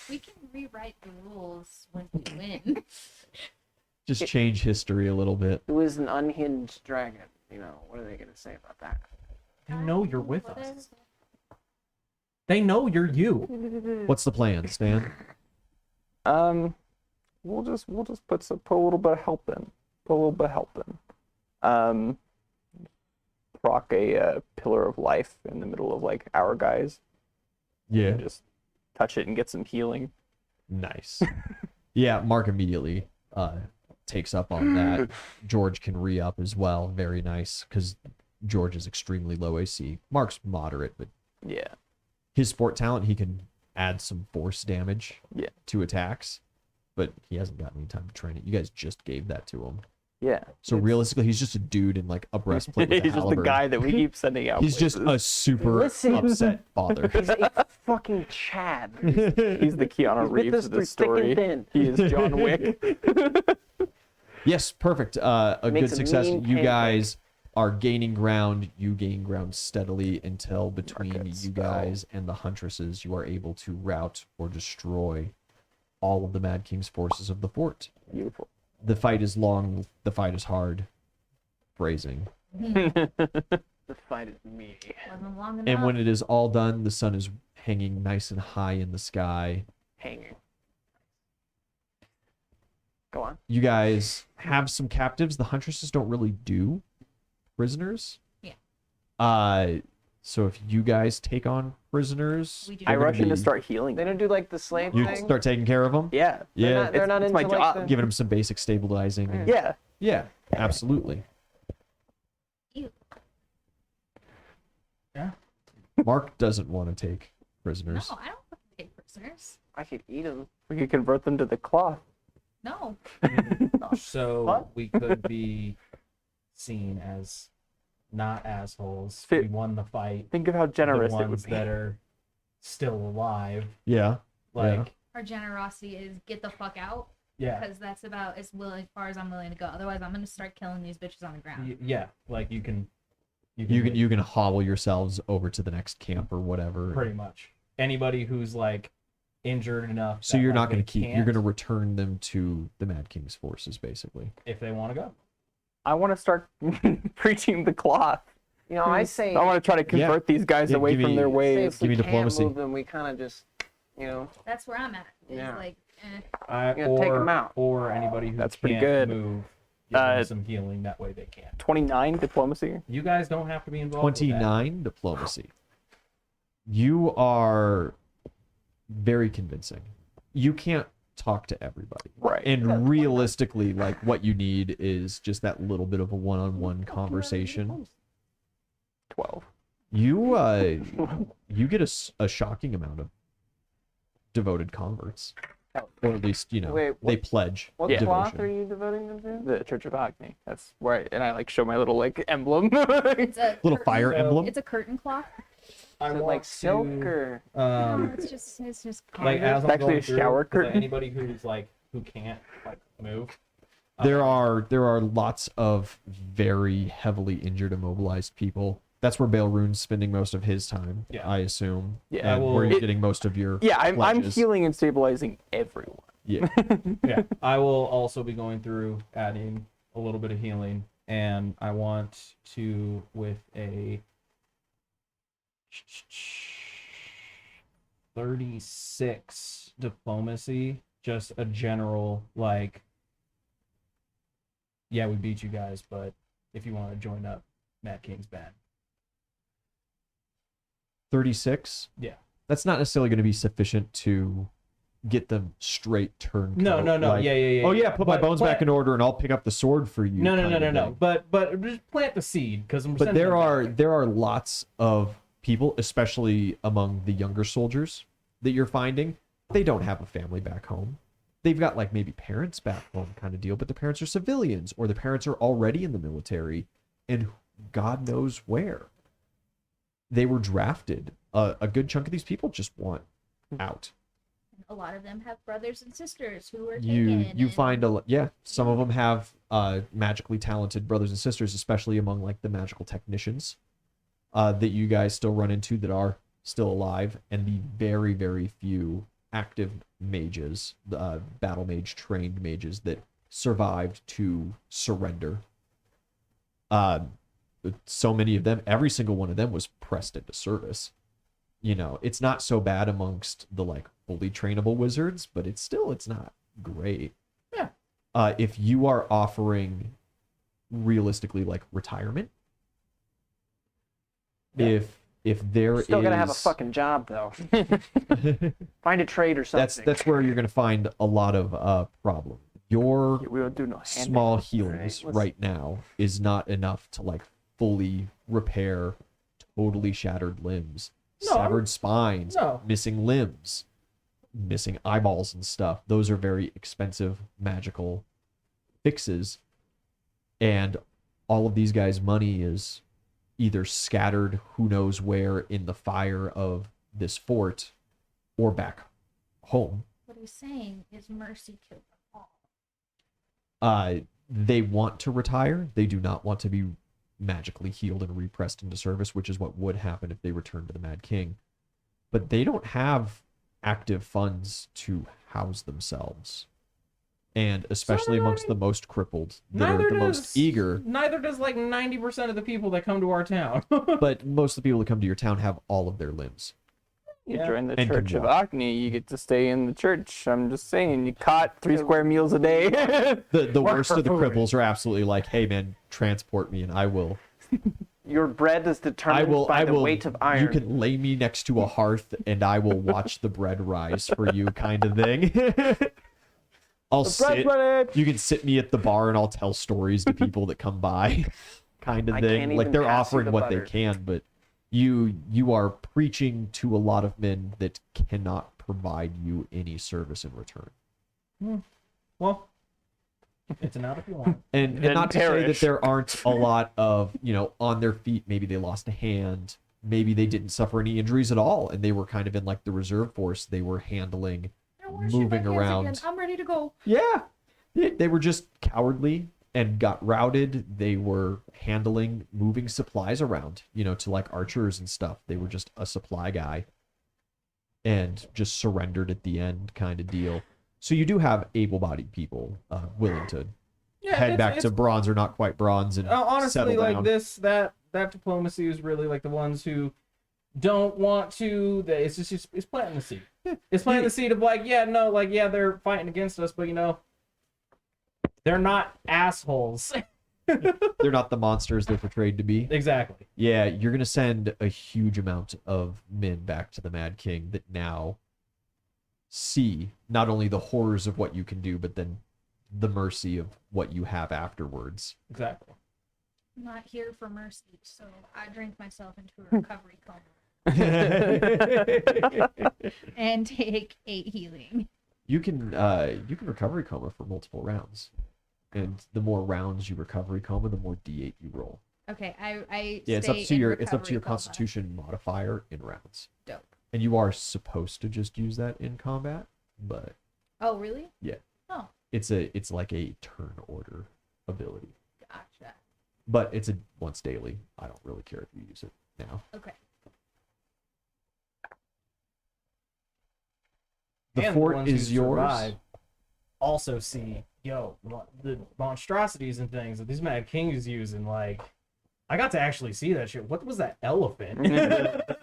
We can rewrite the rules when we win. Just change history a little bit. it was an unhinged dragon. You know, what are they gonna say about that? They know you're with us. They know you're you. What's the plan, Stan? We'll just put a little bit of help in. Put a little bit of help in. Proc a pillar of life in the middle of like our guys. Yeah. And just touch it and get some healing. Nice. Yeah, Mark immediately takes up on that. George can re-up as well. Very nice, because George is extremely low AC. Mark's moderate, but Yeah. his sport talent, he can add some force damage Yeah. to attacks, but he hasn't gotten any time to train it. You guys just gave that to him. Yeah. So realistically, he's just a dude in like a breastplate with a He's just the halberd. guy that we keep sending out. He's just a places. super Listen. upset father. He's a fucking Chad. He's the Keanu He's with Reeves us of through this thick story. and thin. He is John Wick. Yes, perfect. A good Makes a success. mean You pancake. guys are gaining ground. You gain ground steadily until between Market you guys and the huntresses, you are able to rout or destroy all of the Mad King's forces of the fort. Beautiful. The fight is long. The fight is hard. Phrasing. The fight is me. Wasn't long enough. And when it is all done, the sun is hanging nice and high in the sky. Hanging. Go on. You guys have some captives. The huntresses don't really do prisoners. Yeah. So if you guys take on prisoners, We do. I they're gonna rush in to be- start healing. They don't do like the slave You thing. start taking care of them. Yeah. Yeah, They're not it's my into like job. the- giving them some basic stabilizing. and- Yeah. Yeah, absolutely. Ew. Yeah. Mark doesn't want to take prisoners. No, I don't fucking take prisoners. I could eat them. We could convert them to the cloth. No. So What? we could be seen as not assholes. Fit- We won the fight. Think of how generous the it would ones be. that are still alive. Yeah. Like, Our generosity is get the fuck out. yeah. Because that's about as far as I'm willing to go. Otherwise, I'm gonna start killing these bitches on the ground. Yeah. Like you can You can hobble yourselves over to the next camp or whatever. pretty much anybody who's like injured enough. So that, you're like, not going they to keep. You're can't, going to return them to the Mad King's forces, basically. if they want to go. I want to start preaching the cloth. You know, I say. I want to try to convert these guys Yeah, away give from me- their say ways. if we Give me can't diplomacy. move them, we kind of just, you know. That's where I'm at. It's Yeah. like, Yeah, take 'em out. Or anybody who That's pretty can't good. move, give them Uh, some healing. That way they can. 29 diplomacy. You guys don't have to be involved. with that. 29 diplomacy. You are very convincing. You can't talk to everybody. Right. And realistically, like what you need is just that little bit of a one-on-one conversation. 12. You you get a shocking amount of devoted converts. Or at least, you know, Wait, they what- pledge What Yeah. cloth devotion. are you devoting them to? The Church of Agni. That's where and I like show my little like emblem. it's a Little curtain- fire So- emblem. It's a curtain cloth. I Is it want like silk to, or? No, it's just like as I'm actually going a through, shower is there curtain. anybody who's like who can't like move. There are lots of very heavily injured, immobilized people. That's where Baelrun's spending most of his time, Yeah. I assume. Yeah, and I will- where you're It- getting most of your Yeah, I'm pledges. healing and stabilizing everyone. Yeah. Yeah, I will also be going through adding a little bit of healing, and I want to with a 36 diplomacy, just a general like, yeah, we beat you guys, but if you want to join up, Mad King's band. 36. Yeah. That's not necessarily going to be sufficient to get them straight turned. No, Like, yeah. Oh yeah, put my But bones back plant- in order and I'll pick up the sword for you. No, kind of thing. But just plant the seed because I'm. But sending there them are back. there are lots of people, especially among the younger soldiers, that you're finding they don't have a family back home. They've got like maybe parents back home kind of deal, but the parents are civilians or the parents are already in the military and God knows where. They were drafted. A good chunk of these people just want out. A lot of them have brothers and sisters who are You taken. and- find some of them have magically talented brothers and sisters, especially among like the magical technicians that you guys still run into that are still alive, and the very, very few active mages, battle mage trained mages that survived to surrender. So many of them, every single one of them was pressed into service. You know, it's not so bad amongst the like fully trainable wizards, but it's not great. Yeah. If you are offering realistically like retirement, Yeah. if there Still gotta have a is- fucking job though. Find a trade or something. that's where you're gonna find a lot of problem. Your We don't do no hand small nails. healings Right, right now is not enough to like fully repair totally shattered limbs, No. severed spines, No. missing limbs, missing eyeballs and stuff. Those are very expensive magical fixes, and all of these guys' money is either scattered who knows where in the fire of this fort or back home. What he's saying is mercy killed them all. They want to retire. They do not want to be magically healed and repressed into service, which is what would happen if they returned to the Mad King. But they don't have active funds to house themselves. And especially amongst the most crippled, that are the most eager. Neither does like 90% of the people that come to our town. But most of the people that come to your town have all of their limbs. You Yeah. join the And can Church of walk. Agni, you get to stay in the church. I'm just saying, you caught 3 square meals a day. The Work worst for of the food. cripples are absolutely like, hey man, transport me and I will. Your bread is determined by the weight of iron. You can lay me next to a hearth and I will watch the bread rise for you, kind of thing. I'll sit. You can sit me at the bar and I'll tell stories to people that come by, kind of I thing. can't Like even they're pass you offering the what they butter. can, but you are preaching to a lot of men that cannot provide you any service in return. Well, it's an out if you want. And Then not to say that perish. there aren't a lot of, on their feet, maybe they lost a hand, maybe they didn't suffer any injuries at all, and they were kind of in like the reserve force. They were handling, moving around. I'm ready to go. Yeah. They were just cowardly and got routed. They were handling, moving supplies around, to like archers and stuff. They were just a supply guy and just surrendered at the end, kind of deal. So you do have able-bodied people willing to head back to bronze or not quite bronze and honestly, settle like down. that diplomacy is really like the ones who don't want to. It's just it's planting the seed. It's planting the seed of like, they're fighting against us, but they're not assholes. They're not the monsters they're portrayed to be. Exactly. Yeah, you're going to send a huge amount of men back to the Mad King that now see not only the horrors of what you can do, but then the mercy of what you have afterwards. Exactly. I'm not here for mercy, so I drink myself into a recovery coma and take 8 healing. You can recovery coma for multiple rounds. And the more rounds you recovery coma, the more D8 you roll. Okay, I Yeah, it's up stay to in your recovery coma. constitution modifier in rounds. Dope. And you are supposed to just use that in combat, but Oh, really? yeah. Oh, It's like a turn order ability. gotcha. But it's a once daily. I don't really care if you use it now. Okay. The And fort ones who is yours. survive also see, the monstrosities and things that these Mad Kings use, and like, I got to actually see that shit. What was that elephant?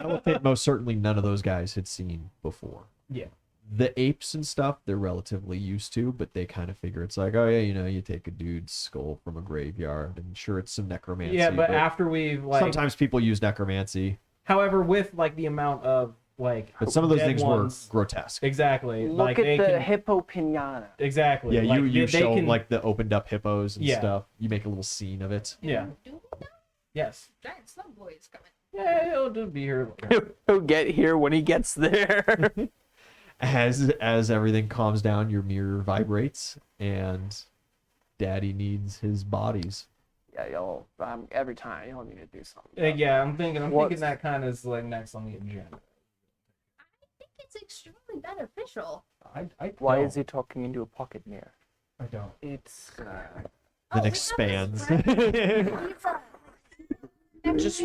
Elephant, most certainly none of those guys had seen before. Yeah. The apes and stuff, they're relatively used to, but they kind of figure it's like, oh yeah, you take a dude's skull from a graveyard, and sure, it's some necromancy. Yeah, but after we've like, sometimes people use necromancy, however, with like the amount of like, but some of those dead things ones, were grotesque. exactly. Look like at they the can, hippo pinata. exactly. Yeah, like, you they show can, like the opened up hippos and Yeah. stuff. You make a little scene of it. Yeah. Do we know? Yes. Giant slug boy is coming. Yeah, he'll just be here. He'll get here when he gets there. As everything calms down, your mirror vibrates, and Daddy needs his bodies. Yeah, every time you'll need to do something. Yeah, I'm thinking What's- that kind of is like next on the agenda. I think it's extremely beneficial. I Why don't. is he talking into a pocket mirror? I don't. It's Then we have expands. this friend. Just-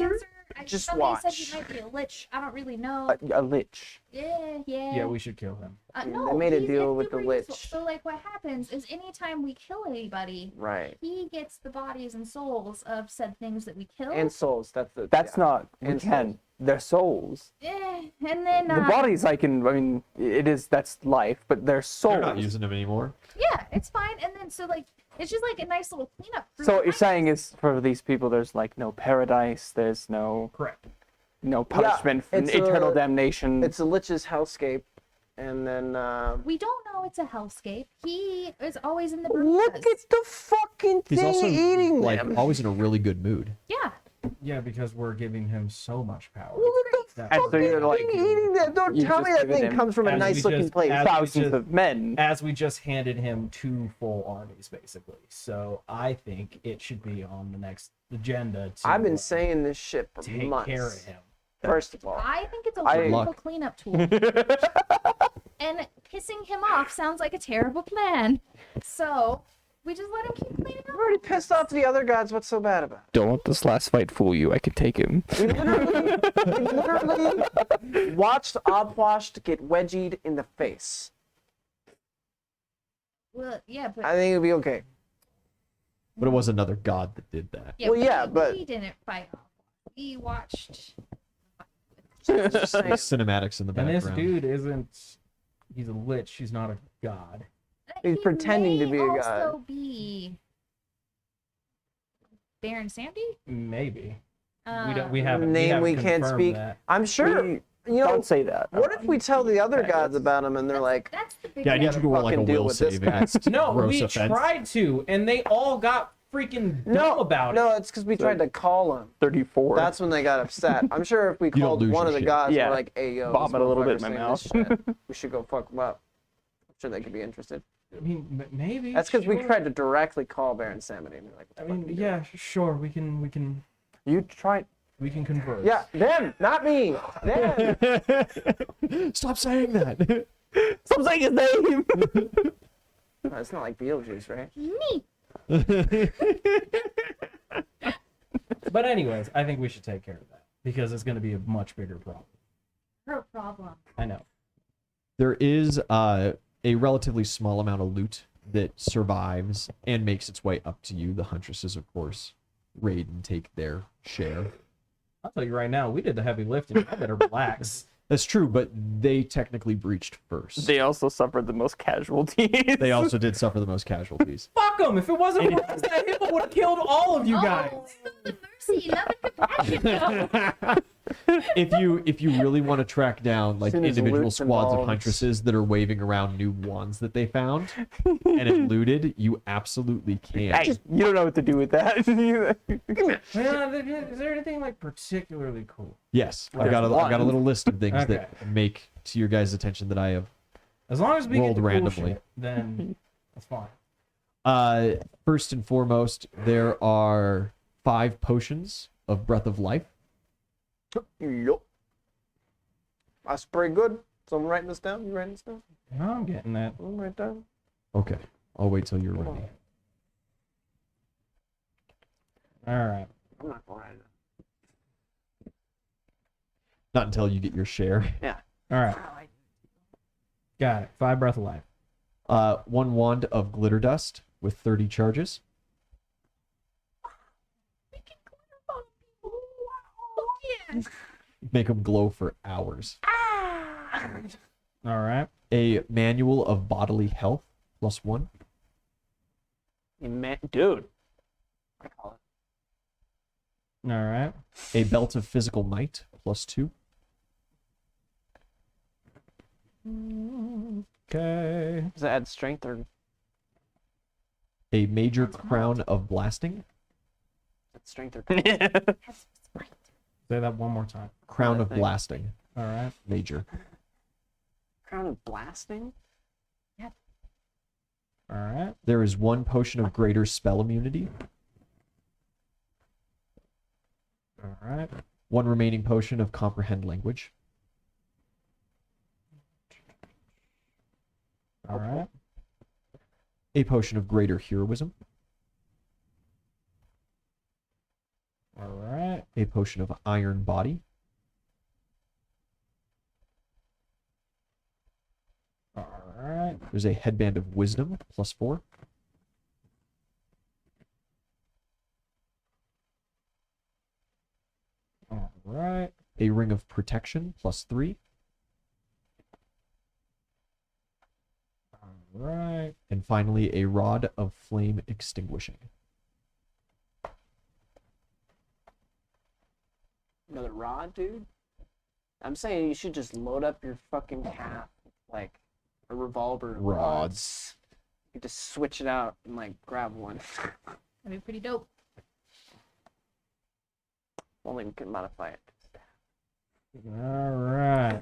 just somebody watch. said he might be a lich. I don't really know. A lich. Yeah. Yeah, we should kill him. No, They made a he's deal with the super useful. lich. So like, what happens is anytime we kill anybody, right. he gets the bodies and souls of said things that we killed. And souls. That's not. We And can. They're souls. And then The bodies, I mean, it is. That's life, but they're souls. They're not using them anymore. yeah, it's fine. And then so like, it's just like a nice little cleanup. for So what the you're night. saying is, for these people, there's like no paradise. There's no Correct. punishment, it's eternal a- damnation. It's a lich's hellscape, and then We don't know it's a hellscape. He is always in the look Bermudas. at the fucking He's thing also eating like them. always in a really good mood. Yeah. Yeah, because we're giving him so much power. Look at the That- And so fucking you're like- thing eating them. Don't you've tell me just that given thing him- comes from a as we nice looking just- place. as- thousands just- of men. As we just handed him 2 full armies, basically. So I think it should be on the next agenda to I've been saying this shit for take months. care of him. First of all, I think it's a I- wonderful Luck. cleanup tool. And pissing him off sounds like a terrible plan. So We just let him keep cleaning I've up. already pissed off the other gods. What's so bad about it? Don't let this last fight fool you. I could take him. We literally watched Obwashed get wedgied in the face. Well, yeah, but I think it'd be okay. But it was another god that did that. well, yeah, but- we didn't fight. We watched. Just saying. Cinematics in the And background. this dude isn't. He's a lich. He's not a god. He's He pretending to may be a god. Also be Baron Sandy. Maybe. we Um, haven't. Name we haven't can't confirmed speak. that. I'm sure. We- You know, Don't say that. what if we tell the other Okay, gods that's- about him and they're like, That's the big. Yeah, I need you to roll like a fucking deal will with this save guy. against No, gross we offense. tried to, and they all got freaking dumb no, about no, it. it's because we tried to call him. 34. That's when they got upset. I'm sure if we don't called lose one your of the shit. gods, Yeah. we're like, hey, yo, Vomit this a little bit in motherfucker's my saying this shit. We should go fuck him up. I'm sure they could be interested. I mean, maybe. That's because we sure. tried to directly call Baron Samedi. And we're like, what the I fuck mean, are you yeah, sure. We can You tried. converse. doing? Yeah, them, not me. Them. Stop saying that. Stop saying his name. No, it's not like Beetlejuice, right? Me. But anyways, I think we should take care of that because it's going to be a much bigger problem. Her problem. I know. There is a relatively small amount of loot that survives and makes its way up to you. The huntresses, of course, raid and take their share. I'll tell you right now, we did the heavy lifting. I better relax. That's true, but they technically breached first. They also suffered the most casualties. They also did suffer the most casualties. Fuck them! If it wasn't for us, that Hippo would have killed all of you guys. Oh, none of mercy, none of compassion. If you really want to track down like Soon as individual loot's squads of involved. huntresses that are waving around new wands that they found and have looted, you absolutely can. Hey, you don't know what to do with that. Well, is there anything like particularly cool? Yes, I got a little list of things Okay. that make to your guys' attention that I have. As long as we Rolled get the randomly. cool shit, then that's fine. First and foremost, there are 5 potions of Breath of Life. Yup. That's pretty good. So I'm writing this down. You writing this down? No, I'm getting that. I'm writing down. Okay, I'll wait till you're ready. All right. I'm not going to write it down. Not until you get your share. Yeah. All right. Got it. 5 breath of life. 1 wand of glitter dust with 30 charges. Yeah. Make them glow for hours. All right. A manual of bodily health +1. Dude. I call it. All right. A belt of physical might +2. Okay. Does that add strength or A major crown of blasting. strength or Say that one more time. Crown of Thing. blasting. All right. Major. crown of blasting? All right. There is 1 potion of greater spell immunity. All right. 1 remaining potion of comprehend language. All right. A potion of greater heroism. All right. A potion of iron body. All right. There's a headband of wisdom +4. All right. A ring of protection +3. All right. And finally, a rod of flame extinguishing. Another rod, dude? I'm saying you should just load up your fucking cap with, like, a revolver. and Rods. You just switch it out and, like, grab one. That'd be pretty dope. Only we can modify it. All right.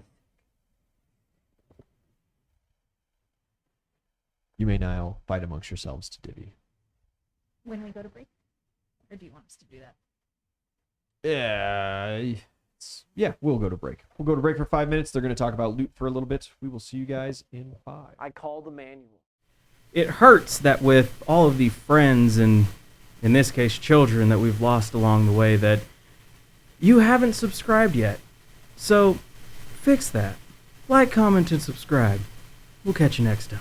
You may now fight amongst yourselves to divvy. When we go to break, or do you want us to do that? Yeah, we'll go to break. We'll go to break for 5 minutes. They're going to talk about loot for a little bit. We will see you guys in 5. I call the manual. it hurts that with all of the friends and, in this case, children that we've lost along the way, that you haven't subscribed yet. So, fix that. Like, comment, and subscribe. We'll catch you next time.